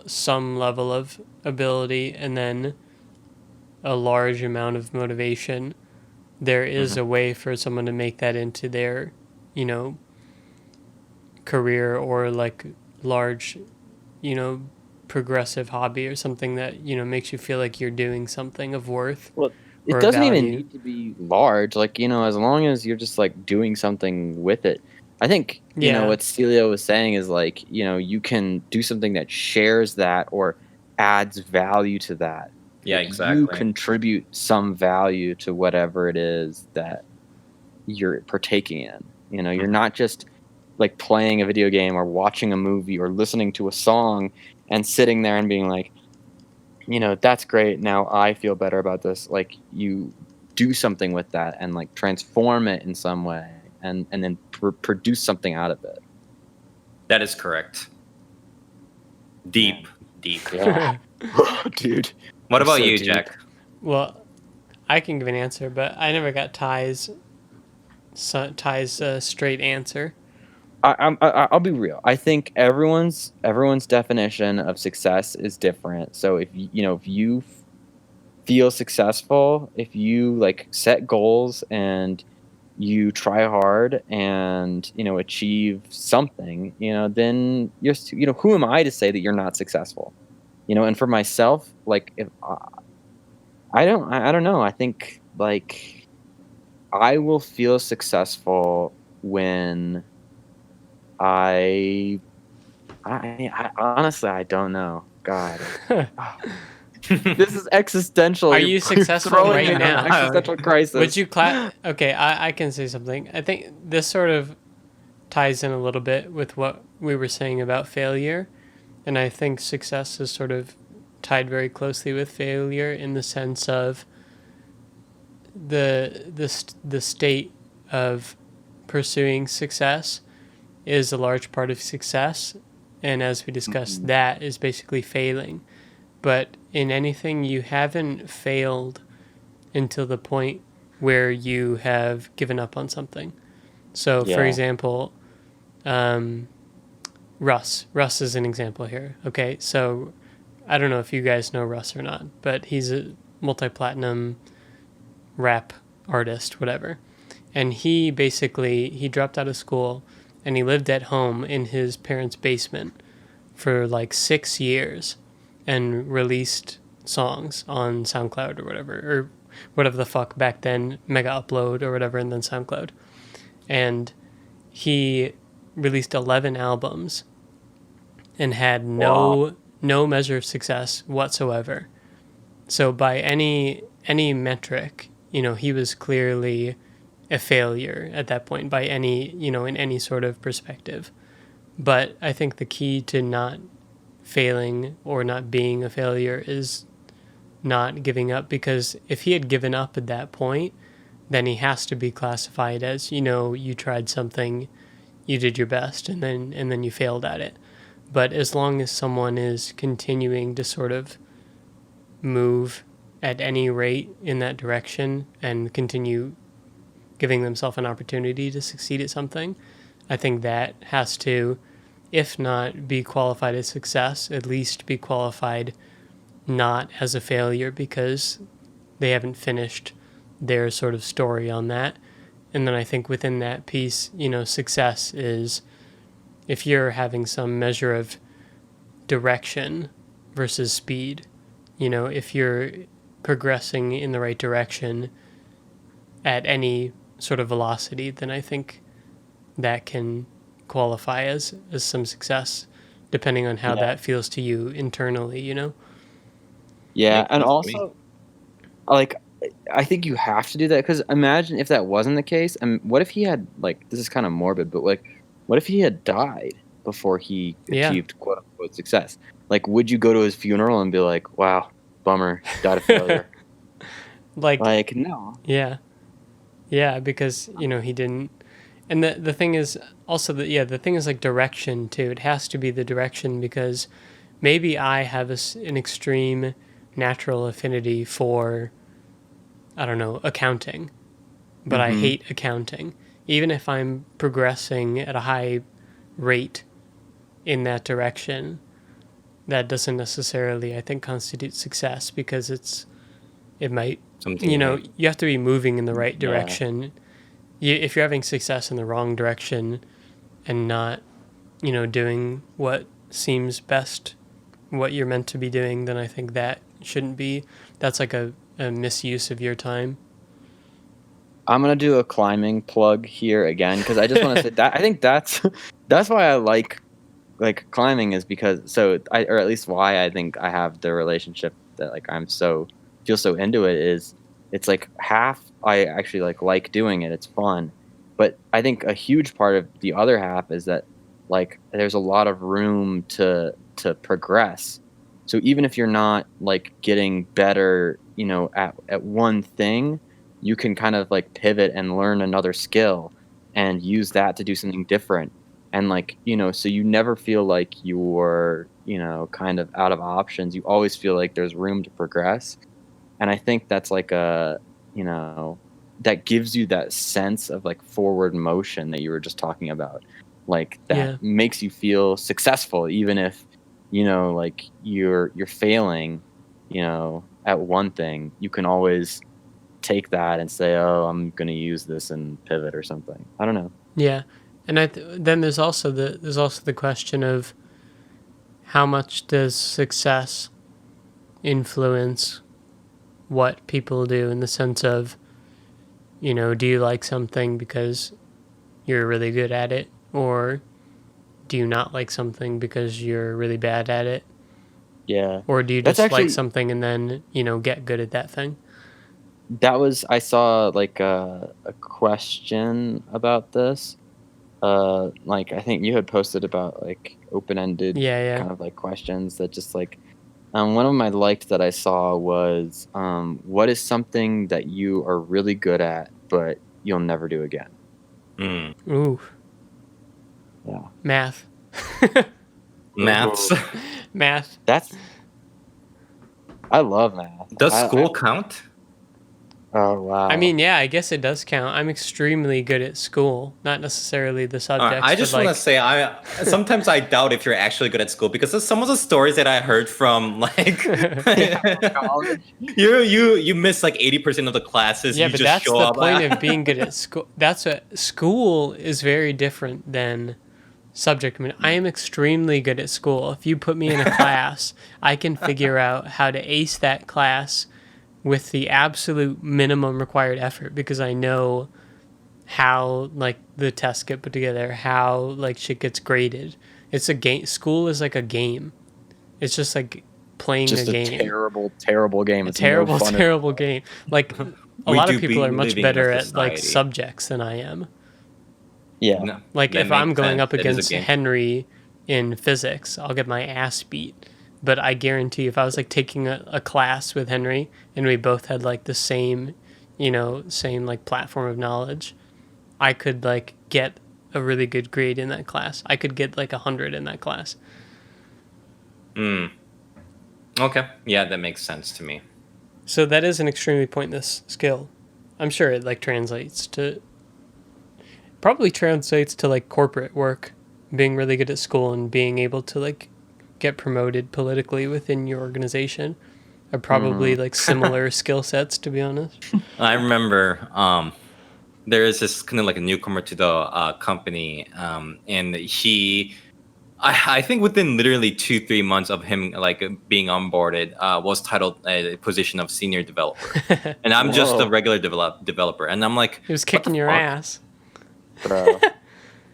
some level of ability and then a large amount of motivation. There is a way for someone to make that into their, career or like large, progressive hobby or something that, makes you feel like you're doing something of worth. Well, it doesn't even need to be large. Like, as long as you're just like doing something with it. I think, what Sealio was saying is like, you can do something that shares that or adds value to that. Yeah, exactly. You contribute some value to whatever it is that you're partaking in. You're not just like playing a video game or watching a movie or listening to a song and sitting there and being like, that's great. Now I feel better about this. Like you do something with that and like transform it in some way and then produce something out of it. That is correct. Deep. Yeah. Dude. What about you, deep. Jack? Well, I can give an answer, but I never got Ty's straight answer. I'll be real. I think everyone's definition of success is different. So if you feel successful, if you like set goals and you try hard and achieve something, then you're who am I to say that you're not successful? And for myself, like if I don't know. I think like I will feel successful when I honestly I don't know. God. This is existential. Are you successful right now? Existential crisis. Would you Okay, I can say something. I think this sort of ties in a little bit with what we were saying about failure, and I think success is sort of tied very closely with failure in the sense of the state of pursuing success is a large part of success, and as we discussed, that is basically failing. But in anything, you haven't failed until the point where you have given up on something. So, for example, Russ is an example here. Okay, so I don't know if you guys know Russ or not, but he's a multi-platinum rap artist, whatever. And he dropped out of school and he lived at home in his parents' basement for like 6 years and released songs on SoundCloud or whatever the fuck back then, Mega Upload or whatever, and then SoundCloud. And he released 11 albums and had no measure of success whatsoever. So by any metric, he was clearly a failure at that point by any, in any sort of perspective. But I think the key to not failing or not being a failure is not giving up, because if he had given up at that point, then he has to be classified as, you tried something, you did your best, and then you failed at it. But as long as someone is continuing to sort of move at any rate in that direction and continue giving themselves an opportunity to succeed at something, I think that has to, if not be qualified as success, at least be qualified not as a failure, because they haven't finished their sort of story on that. And then I think within that piece, success is if you're having some measure of direction versus speed. If you're progressing in the right direction at any sort of velocity, then I think that can qualify as some success, depending on how that feels to you internally, Yeah, and also, like, I think you have to do that, because imagine if that wasn't the case, and what if he had, like, this is kind of morbid, but, like, what if he had died before he achieved quote-unquote success? Like, would you go to his funeral and be like, wow, bummer, died a failure? Like, no. Yeah, because, he didn't. And the thing is also that, the thing is like direction too. It has to be the direction, because maybe I have an extreme natural affinity for, I don't know, accounting, but I hate accounting. Even if I'm progressing at a high rate in that direction, that doesn't necessarily, I think, constitute success, because it might, you have to be moving in the right direction. If you're having success in the wrong direction and not, doing what seems best, what you're meant to be doing, then I think that shouldn't be. That's like a misuse of your time. I'm gonna do a climbing plug here again, because I just want to say that I think that's why I like climbing, is because or at least why I think I have the relationship that like feel so into it, is it's like half I actually like doing it, it's fun, but I think a huge part of the other half is that like there's a lot of room to progress. So even if you're not like getting better, at one thing, you can kind of like pivot and learn another skill and use that to do something different. And like, so you never feel like you're, kind of out of options. You always feel like there's room to progress. And I think that's like that gives you that sense of like forward motion that you were just talking about. Like that makes you feel successful, even if, like you're failing, at one thing. You can always take that and say, oh, I'm going to use this and pivot or something. I don't know. Yeah. And then there's also the question of how much does success influence what people do, in the sense of, do you like something because you're really good at it, or do you not like something because you're really bad at it? Yeah. Or do you just like something and then, get good at that thing? I saw like a question about this. Like I think you had posted about like open-ended kind of like questions that just like, one of them I liked that I saw was, what is something that you are really good at but you'll never do again? Ooh. Yeah. Math. Maths. Math. I love math. Does school count? Oh, wow. I mean, yeah, I guess it does count. I'm extremely good at school, not necessarily the subjects. I just want to say, sometimes I doubt if you're actually good at school, because of some of the stories that I heard from, like, you miss like 80% of the classes. Yeah, you but just that's show the up. point of being good at school. School is very different than subject. I mean, I am extremely good at school. If you put me in a class, I can figure out how to ace that class with the absolute minimum required effort, because I know how like the tests get put together, how like shit gets graded. It's a game. School is like a game. It's just like playing a game. Terrible game. It's terrible game. Like a lot of people are much better at like subjects than I am. Yeah. Like if I'm going up against Henry in physics, I'll get my ass beat. But I guarantee if I was like taking a class with Henry and we both had like the same, same like platform of knowledge, I could like get a really good grade in that class. I could get like 100 in that class. Okay. Yeah, that makes sense to me. So that is an extremely pointless skill. I'm sure it like probably translates to like corporate work, being really good at school and being able to like get promoted politically within your organization are probably like similar skill sets, to be honest. I remember there is this kind of like a newcomer to the company, and I think within literally 2-3 months of him like being onboarded, was titled a position of senior developer, and I'm just a regular developer, and I'm like, He was kicking your ass. Bro.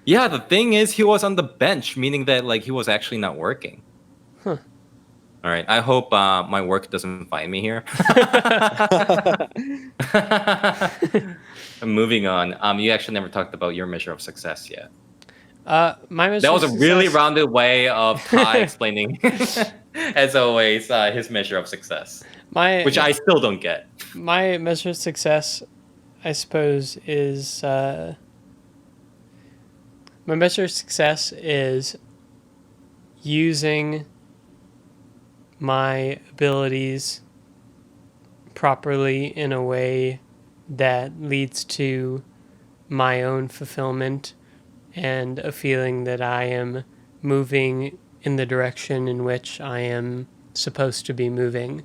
Yeah, the thing is, he was on the bench, meaning that like he was actually not working. Huh. All right. I hope my work doesn't find me here. Moving on. You actually never talked about your measure of success yet. My measure That was of a really success- rounded way of Ty explaining, as always, his measure of success, which I still don't get. My measure of success, I suppose, is my measure of success is using my abilities properly in a way that leads to my own fulfillment and a feeling that I am moving in the direction in which I am supposed to be moving,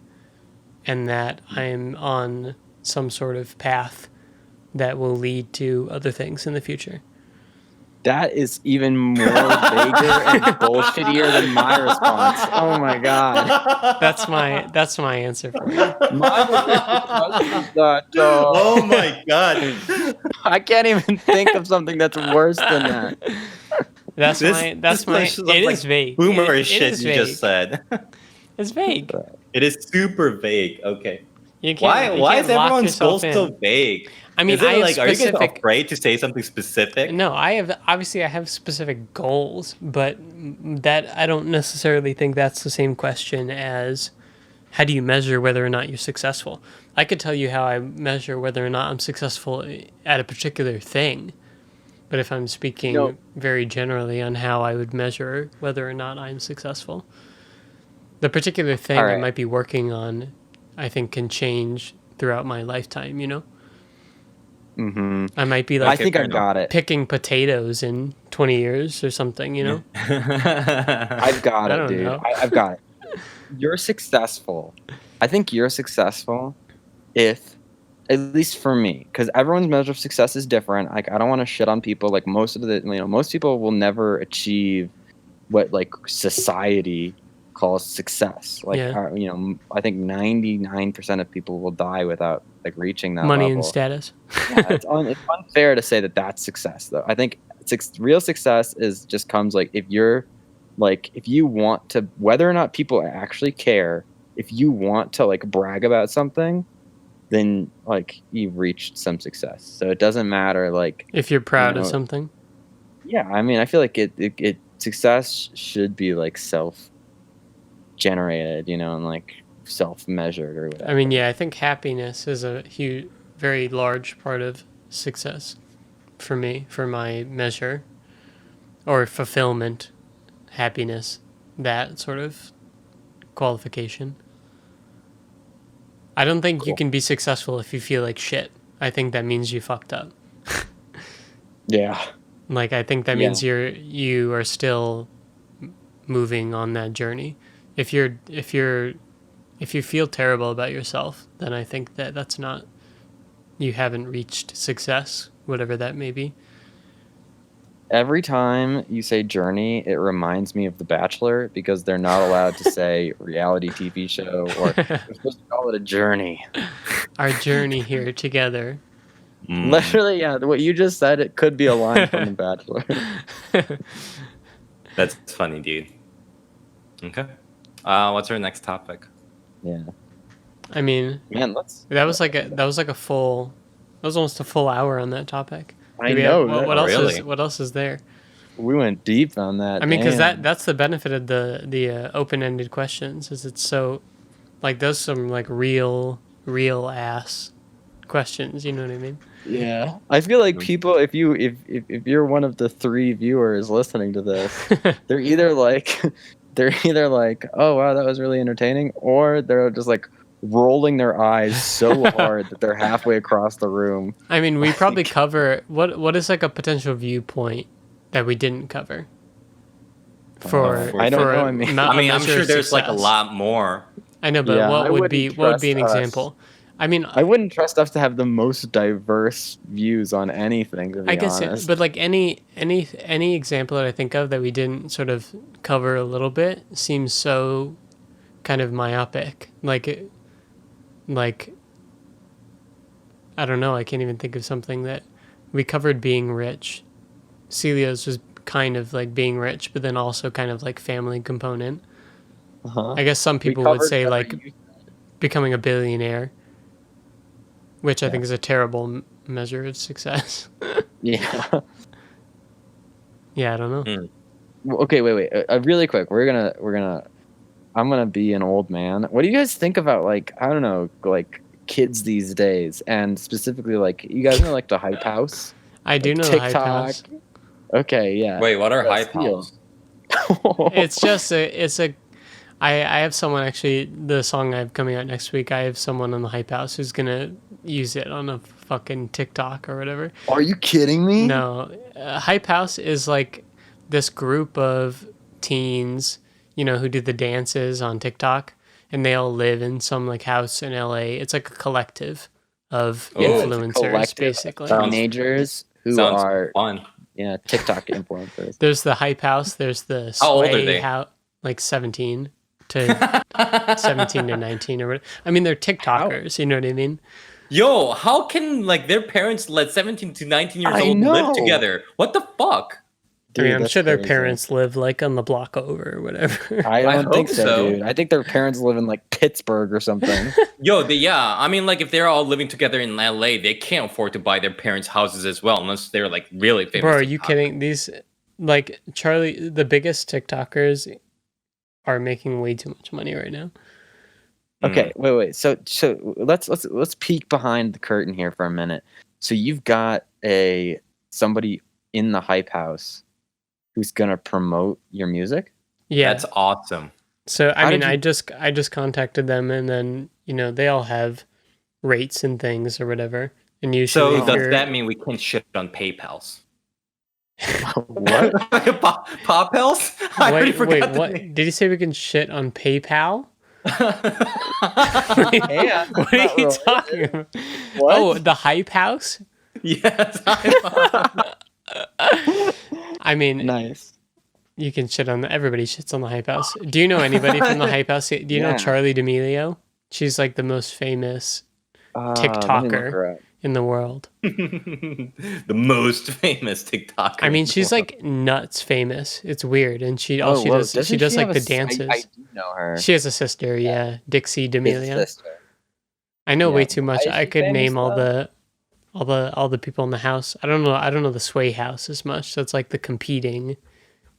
and that I am on some sort of path that will lead to other things in the future. That is even more vaguer and bullshittier than my response. Oh my god. That's my answer for you. Oh my god. I can't even think of something that's worse than that. That's my. It is vague. Boomer It shit is you vague. just said. It's vague. It is super vague. Okay. You can't, Why you is can't lock everyone's goal yourself in. so vague? I mean, Is it I have like, are you guys specific. afraid to say something specific? No, I have specific goals, but that I don't necessarily think that's the same question as how do you measure whether or not you're successful. I could tell you how I measure whether or not I'm successful at a particular thing, but if I'm speaking very generally on how I would measure whether or not I'm successful, the particular thing I might be working on, I think, can change throughout my lifetime, I might be like I think I got it. picking potatoes in 20 years or something, I've got I it, don't dude. know. I've got it. You're successful. I think you're successful if, at least for me, because everyone's measure of success is different. Like, I don't want to shit on people. Like, most people will never achieve what like society calls success. Like, I think 99% of people will die without like reaching that money level. and status. Yeah, it's unfair to say that that's success, though. I think real success comes like if you want to, whether or not people actually care, if you want to like brag about something, then like you've reached some success. So it doesn't matter like if you're proud of something. Yeah, I mean, I feel like it success should be like self-generated, and like self-measured or whatever. I mean, yeah, I think happiness is a huge, very large part of success for me, for my measure, or fulfillment, happiness, that sort of qualification. I don't think you can be successful if you feel like shit. I think that means you fucked up. Yeah. Like, I think that means you are still moving on that journey. If you feel terrible about yourself, then I think that's not, you haven't reached success, whatever that may be. Every time you say journey, it reminds me of The Bachelor because they're not allowed to say reality TV show, or they're supposed to call it a journey. Our journey here together. Literally, yeah. What you just said, it could be a line from The Bachelor. That's funny, dude. Okay. What's our next topic? Yeah. I mean, man, that was almost a full hour on that topic. I know. What else is there? We went deep on that. I mean, because damn. that's the benefit of the open-ended questions, is it's so, like, those some like real ass questions. You know what I mean? Yeah, I feel like people, if you're one of the 3 viewers listening to this, they're either like, oh wow, that was really entertaining, or they're just like rolling their eyes so hard that they're halfway across the room. I mean, we probably cover what is like a potential viewpoint that we didn't cover. I don't know. I mean, I'm sure there's like a lot more. I know, but Yeah, what would be an us. example? I mean, I wouldn't trust us to have the most diverse views on anything, to be I guess, honest. but like any example that I think of that we didn't sort of cover a little bit seems so kind of myopic. Like I don't know. I can't even think of something that we covered. Being rich, Sealio's was kind of like being rich, but then also kind of like family component. I guess some people would say like becoming a billionaire, which I think is a terrible measure of success. Yeah. Yeah, I don't know. Well, okay, wait. Really quick, I'm gonna be an old man. What do you guys think about, like, I don't know, like kids these days, and specifically like, you guys know like the Hype House? I do know the Hype House. Okay, yeah. Wait, what are Hype House? It's just I have someone, actually, the song I have coming out next week, I have someone on the Hype House who's gonna use it on a fucking TikTok or whatever. Are you kidding me? No. Hype House is like this group of teens, you know, who do the dances on TikTok, and they all live in some like house in LA. It's like a collective of influencers, basically. Teenagers who are fun. Yeah, TikTok influencers. There's the Hype House, there's the How old are they? Like 17 to 17 to 19 or whatever. I mean, they're TikTokers, you know what I mean? Yo, how can like their parents let 17 to 19 years old live together? What the fuck? Dude, I mean, I'm sure their parents live like on the block over or whatever. I don't think so, dude. I think their parents live in like Pittsburgh or something. Yo, I mean, like if they're all living together in LA, they can't afford to buy their parents' houses as well, unless they're like really famous. Bro, are you kidding? These, like, Charlie, the biggest TikTokers are making way too much money right now. Okay, wait. So let's peek behind the curtain here for a minute. So you've got somebody in the Hype House who's gonna promote your music? Yeah, that's awesome. So I just contacted them, and then, you know, they all have rates and things or whatever. And usually, so does that mean we can shit on PayPal's? What? Pop-Pals? Wait, what? Did you say we can shit on PayPal? What are you talking about? What? Oh, the Hype House? Yes. I mean, nice. You can shit on everybody shits on the Hype House. Do you know anybody from the Hype House? Do you know Charlie D'Amelio? She's like the most famous TikToker in the world. The most famous TikToker. I mean, she's like nuts famous. It's weird, and she does like the dances. I do know her. She has a sister, yeah, Dixie D'Amelio. I know way too much. I could name all the people in the house. I don't know the Sway House as much. So it's like the competing,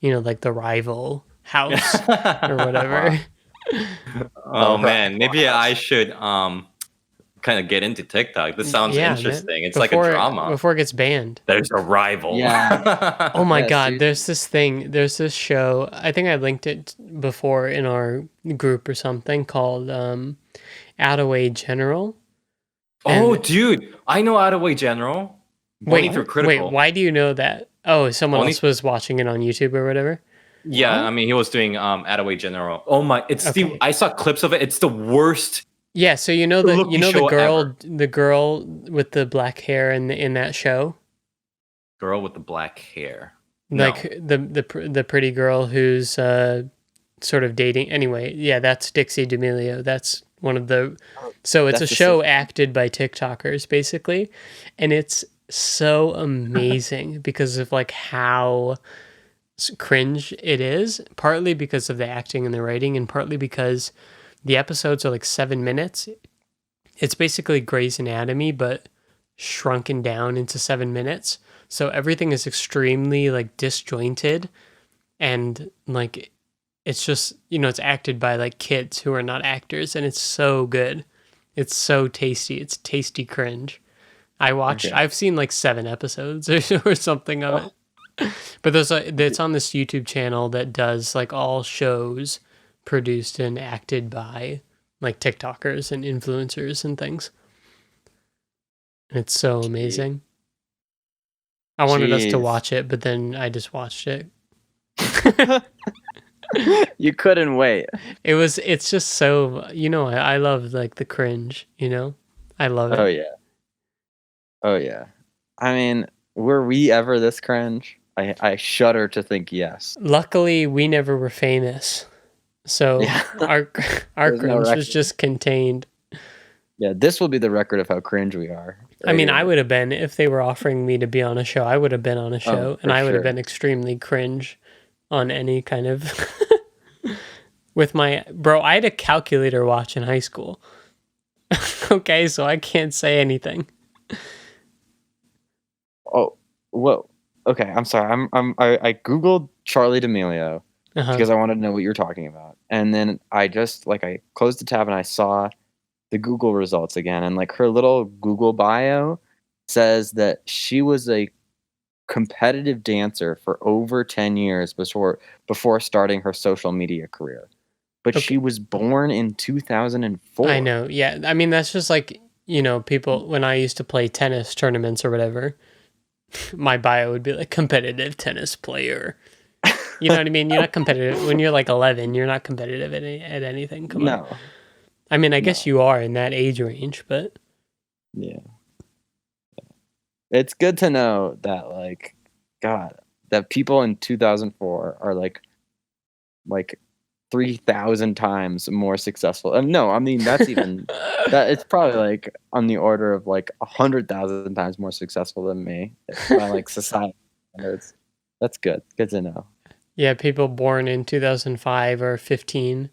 you know, like the rival house or whatever. Oh man, maybe I should kind of get into TikTok. This sounds interesting. It's like a drama before it gets banned. There's a rival. Yeah. Oh my god, there's this show. I think I linked it before in our group or something, called Attaway General. Dude, I know Attaway General. Wait, why do you know that? Oh, someone else was watching it on YouTube or whatever? Yeah, I mean, he was doing Attaway General. Oh my, I saw clips of it. It's the worst. Yeah, so the girl with the black hair in that show? Girl with the black hair. Like the pretty girl who's sort of dating. Anyway, yeah, that's Dixie D'Amelio. That's one of the... So it's a show acted by TikTokers, basically. And it's so amazing because of like how cringe it is. Partly because of the acting and the writing, and partly because the episodes are like 7 minutes. It's basically Grey's Anatomy, but shrunken down into 7 minutes. So everything is extremely like disjointed, and like it's just, it's acted by like kids who are not actors, and it's so good. It's so tasty. It's tasty cringe. I've seen like 7 episodes or something of it. But it's on this YouTube channel that does like all shows produced and acted by like TikTokers and influencers and things. And it's so amazing. I wanted us to watch it, but then I just watched it. You couldn't wait. It's just so, I love like the cringe, I love it. Oh yeah. I mean, were we ever this cringe? I shudder to think yes. Luckily, we never were famous, so our cringe was just contained. Yeah, this will be the record of how cringe we are. I mean, I would have been, if they were offering me to be on a show, I would have been on a show, and I would have been extremely cringe on any kind of with my bro. I had a calculator watch in high school. Okay, so I can't say anything. Oh, whoa. Okay, I'm sorry. I googled Charlie D'Amelio because I wanted to know what you're talking about, and then I closed the tab and I saw the Google results again, and like her little Google bio says that she was a competitive dancer for over 10 years before starting her social media career. But she was born in 2004. I know. Yeah. I mean, that's just like, people, when I used to play tennis tournaments or whatever, my bio would be like competitive tennis player. You know what I mean? You're not competitive when you're like 11. You're not competitive at anything. Come on. I mean, I guess you are in that age range, but yeah. It's good to know that, like, God, that people in 2004 are like 3,000 times more successful. No, I mean that's even that. It's probably like on the order of like 100,000 times more successful than me by like society standards. That's good. Good to know. Yeah, people born in 2005 or 15.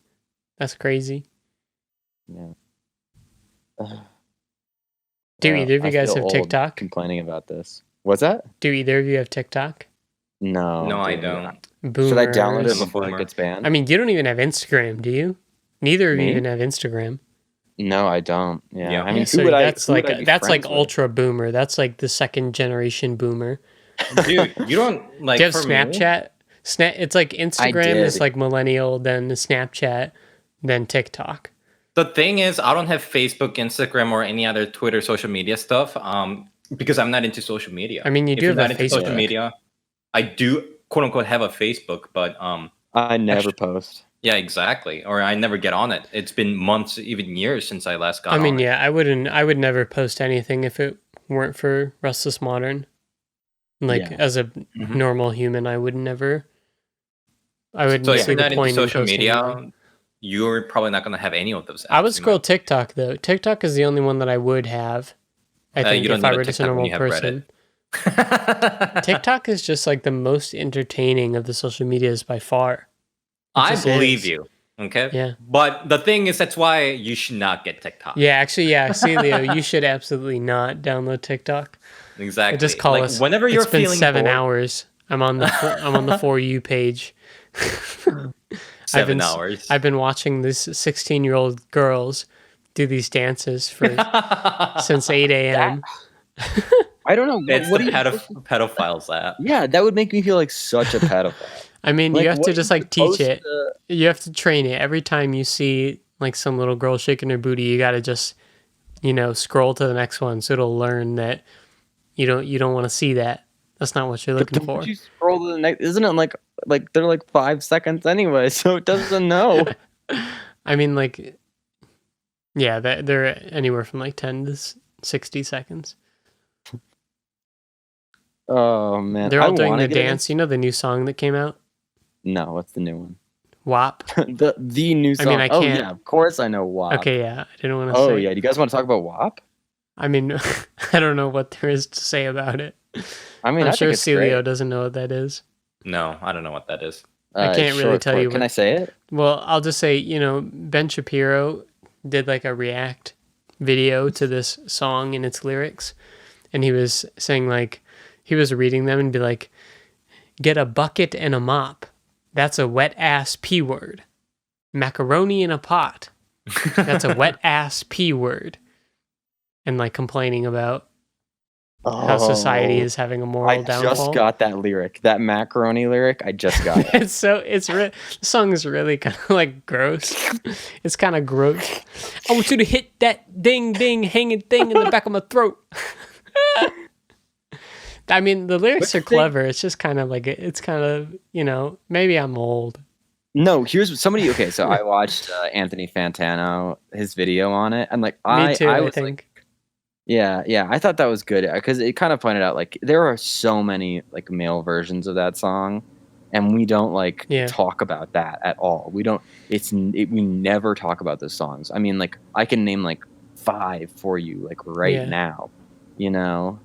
That's crazy. Yeah. Do either of you guys have TikTok? Complaining about this. What's that? Do either of you have TikTok? No, I don't. Boomers. Should I download it before it gets banned? I mean, you don't even have Instagram, do you? Neither of you even have Instagram. No, I don't. Yeah. I mean, so that's like ultra boomer. That's like the second generation boomer. Dude, you don't like. Do you have Snapchat? It's like Instagram is like millennial, then Snapchat, then TikTok. The thing is, I don't have Facebook, Instagram, or any other Twitter social media stuff. Because I'm not into social media. I mean, you do have a Facebook. Social media, I do quote unquote have a Facebook, but I never post. Yeah, exactly. Or I never get on it. It's been months, even years since I last got on it. I mean, yeah, I would never post anything if it weren't for Restless Modern. Like as a normal human, I would never. I wouldn't see the point in social media. You're probably not going to have any of those apps. I would scroll TikTok though. TikTok is the only one that I would have. I think if I were just a normal person. TikTok is just like the most entertaining of the social medias by far. I believe you. Okay. Yeah. But the thing is, that's why you should not get TikTok. Yeah, actually, yeah. Sealio, you should absolutely not download TikTok. Exactly. Just call us. Whenever you're feeling been 7 bored. hours. I'm on the For You page. 7 hours. I've been watching these 16-year-old girls do these dances since 8 a.m. I don't know. It's the pedophiles app. Yeah, that would make me feel like such a pedophile. I mean, you have to just like teach it. You have to train it. Every time you see like some little girl shaking her booty, you got to just, scroll to the next one so it'll learn that you don't want to see that. That's not what you're looking for. You scroll to the next, isn't it like they're like 5 seconds anyway, so it doesn't know. I mean, like, yeah, they're anywhere from like 10 to 60 seconds. Oh man, they're all doing the dance. You know the new song that came out? No, what's the new one? WAP. the new song. I mean, I can't. Oh yeah, of course I know WAP. Okay, yeah, I didn't want to say. Oh yeah, do you guys want to talk about WAP? I mean, I don't know what there is to say about it. I mean, I'm sure Sealio doesn't know what that is. No, I don't know what that is. I can't really tell you. Can I say it? Well, I'll just say, Ben Shapiro did like a react video to this song and its lyrics, and he was saying like he was reading them and be like, "Get a bucket and a mop. That's a wet ass P word. Macaroni in a pot. That's a wet ass P word." And like complaining about how society is having a moral downfall. I just got that lyric, that macaroni lyric. I just got it. The song is really kind of like gross. It's kind of gross. I want you to hit that ding ding hanging thing in the back of my throat. I mean, the lyrics are clever. It's just kind of like it's kind of, you know, maybe I'm old. No, here's somebody. Okay, so I watched Anthony Fantano, his video on it, and like Me too, I I was think. like, yeah, I thought that was good because it kind of pointed out like there are so many like male versions of that song, and we don't like talk about that at all. We don't. We never talk about those songs. I mean, like I can name like 5 for you like right now, you know.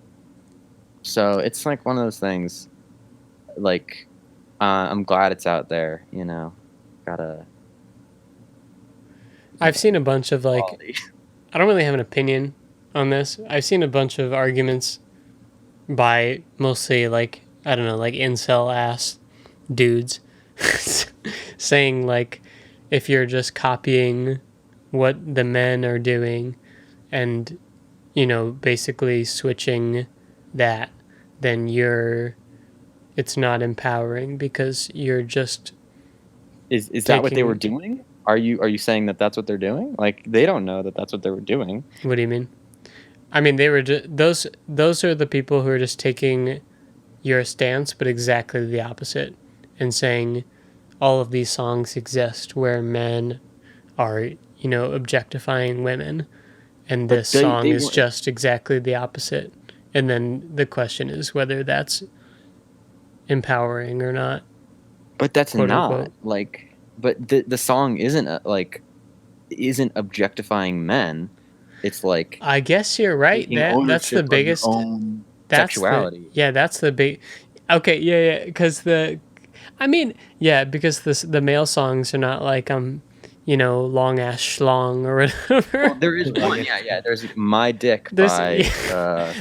So it's like one of those things. Like, I'm glad it's out there, you know. I've seen a bunch of like. Quality. I don't really have an opinion on this. I've seen a bunch of arguments by mostly like, I don't know, like incel ass dudes saying like if you're just copying what the men are doing and, you know, basically switching that, then it's not empowering because you're just Is that what they were doing? Are you saying that that's what they're doing? Like they don't know that that's what they were doing. What do you mean? I mean, they were those are the people who are just taking your stance, but exactly the opposite, and saying all of these songs exist where men are, you know, objectifying women, and this song is just exactly the opposite. And then the question is whether that's empowering or not. But that's not unquote. like. But the song isn't objectifying men. It's like I guess you're right. That's the biggest sexuality. That's the big. Okay, yeah, because because the male songs are not like you know, long ass schlong or whatever. Well, there is one, yeah. There's My Dick by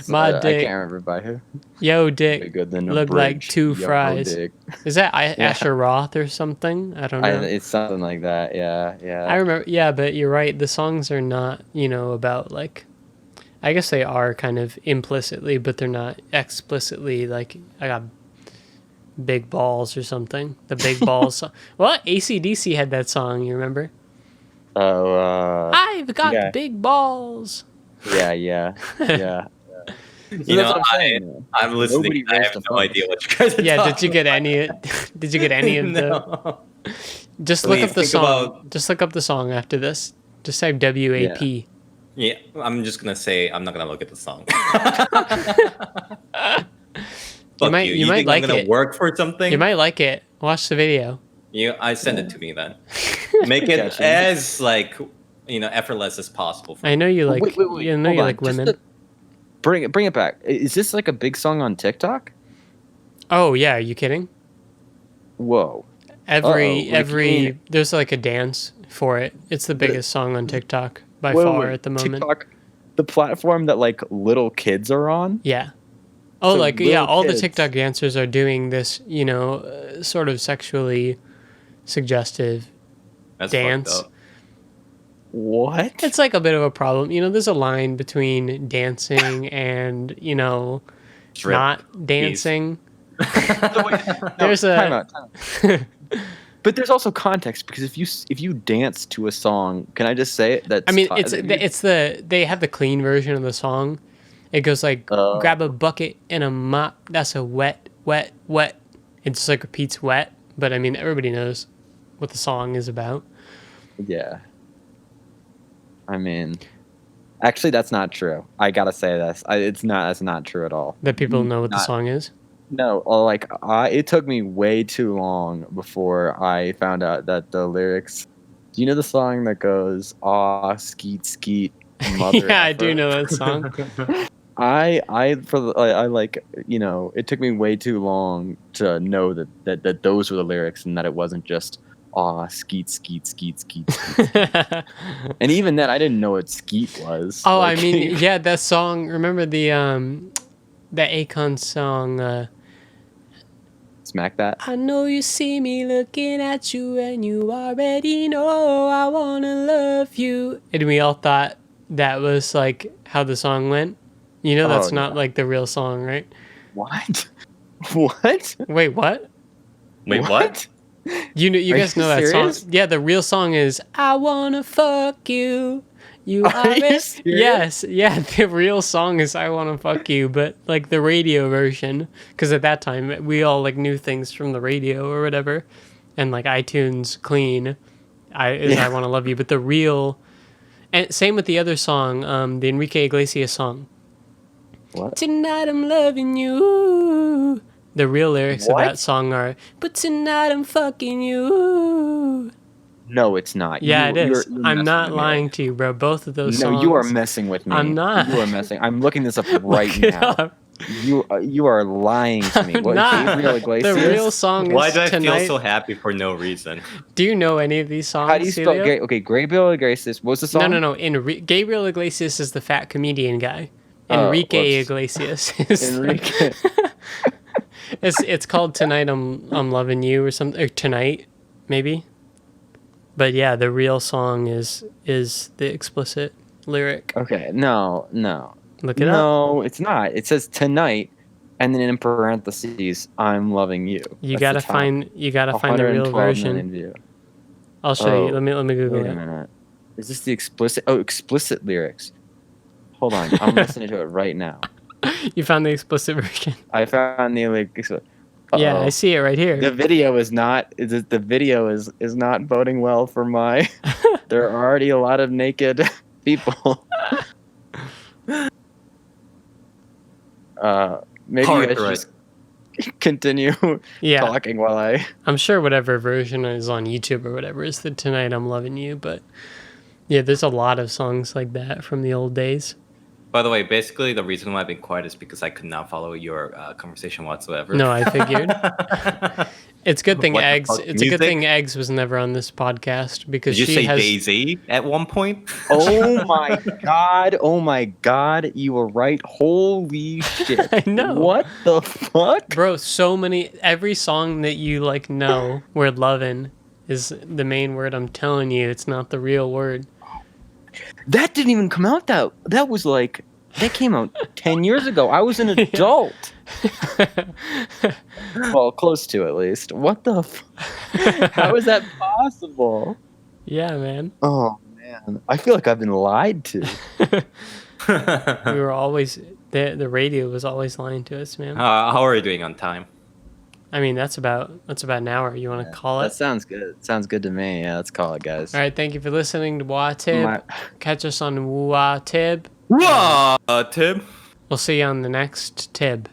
My Dick. I can't remember by who. Yo Dick look like 2 fries. Dick. Is that Asher Roth or something? I don't know. It's something like that. Yeah. I remember. Yeah, but you're right. The songs are not, you know, about like. I guess they are kind of implicitly, but they're not explicitly like I got big balls or something. The big balls song. Well, AC/DC had that song. You remember? Oh. I've got big balls. Yeah. You know, I'm listening. I have no idea what you guys are talking did you get any? Did you get any of the? Just look up the song. Just look up the song after this. Just type WAP. Yeah, I'm just gonna say I'm not gonna look at the song. You might like I'm gonna it. Work for something. You might like it. Watch the video. I send it to me then. Make it as like, you know, effortless as possible. I know you like. Wait, you know you like women. Bring it back. Is this like a big song on TikTok? Oh yeah, are you kidding? Whoa. Every there's like a dance for it. It's the biggest song on TikTok by far at the moment. TikTok, the platform that like little kids are on? Yeah. Oh, so all the TikTok dancers are doing this, you know, sort of sexually suggestive dance. What? It's like a bit of a problem. You know, there's a line between dancing and, you know, not dancing. There's time out. But there's also context because if you dance to a song, can I just say it? I mean, they have the clean version of the song. It goes like, grab a bucket and a mop. That's a wet. It just like repeats wet. But I mean, everybody knows what the song is about. Yeah. I mean, actually, that's not true. I gotta say this. That's not true at all. That people know what the song is? No, like it took me way too long before I found out that the lyrics. Do you know the song that goes, "Aw, skeet skeet, mother"? Yeah, I do know that song. I like, you know, it took me way too long to know that those were the lyrics and that it wasn't just "Aw, skeet skeet skeet skeet." And even then, I didn't know what skeet was. Oh, like, I mean, yeah, that song. Remember the that Akon song. Smack that. I know you see me looking at you, and you already know I wanna love you. And we all thought that was like how the song went. You know, that's not like the real song, right? What? What? Wait, what? Wait, what? You know, you Are guys you know that serious? song? Yeah, the real song is "I wanna fuck you." You Are you already- serious? Yes, yeah. The real song is "I wanna fuck you," but like the radio version, because at that time we all like knew things from the radio or whatever, and like iTunes Clean, I wanna love you. But the real, and same with the other song, the Enrique Iglesias song. What? Tonight I'm loving you. The real lyrics of What? that song are, but tonight I'm fucking you. No, it's not. Yeah, it is. You're I'm messing not with me. lying to you, bro. Both of those No, songs. you are messing with me. I'm not. You are messing. I'm looking this up right Look it now. up. You are lying to me. I'm What? not. Gabriel Iglesias? The real song Why is do I Tonight. feel so happy for no reason? Do you know any of these songs? How do you spell? Celio? Okay, Gabriel Iglesias. What's the song? No. Gabriel Iglesias is the fat comedian guy. Oh, Enrique whoops. Iglesias is Enrique. it's called Tonight I'm Loving You or something, or Tonight maybe. But yeah, the real song is the explicit lyric. Okay, no. Look it up. No, it's not. It says tonight, and then in parentheses, I'm loving you. You That's gotta the top. find the real 112 version. million view. I'll show you. Oh, Let me Google Wait a it. minute. Is this the explicit? Oh, explicit lyrics. Hold on, I'm listening to it right now. You found the explicit version. I found the like. Yeah, Uh-oh. I see it right here. The video is not. The video is not boding well for my. There are already a lot of naked people. Maybe you Hard, guys right. just continue Yeah, talking while I. I'm sure whatever version is on YouTube or whatever is the Tonight I'm Loving You. But yeah, there's a lot of songs like that from the old days. By the way, basically the reason why I've been quiet is because I could not follow your conversation whatsoever. No, I figured. It's a good thing What the Eggs. fuck, It's a good music? thing Eggs was never on this podcast because Did you she say has. Daisy at one point? Oh my god! Oh my god! You were right. Holy shit! I know. What the fuck? Bro, so many. Every song that you like know where lovin' is the main word. I'm telling you, it's not the real word. That didn't even come out. That was like that came out 10 years ago. I was an adult. Well, close to at least. What the? How is that possible? Yeah, man. Oh man, I feel like I've been lied to. We were always the radio was always lying to us, man. How are you doing on time? I mean, that's about an hour. You want to call That it? sounds good. Sounds good to me. Yeah, let's call it, guys. All right. Thank you for listening to WUUA TIB. My- Catch us on WUUA TIB. WUUA TIB. We'll see you on the next TIB.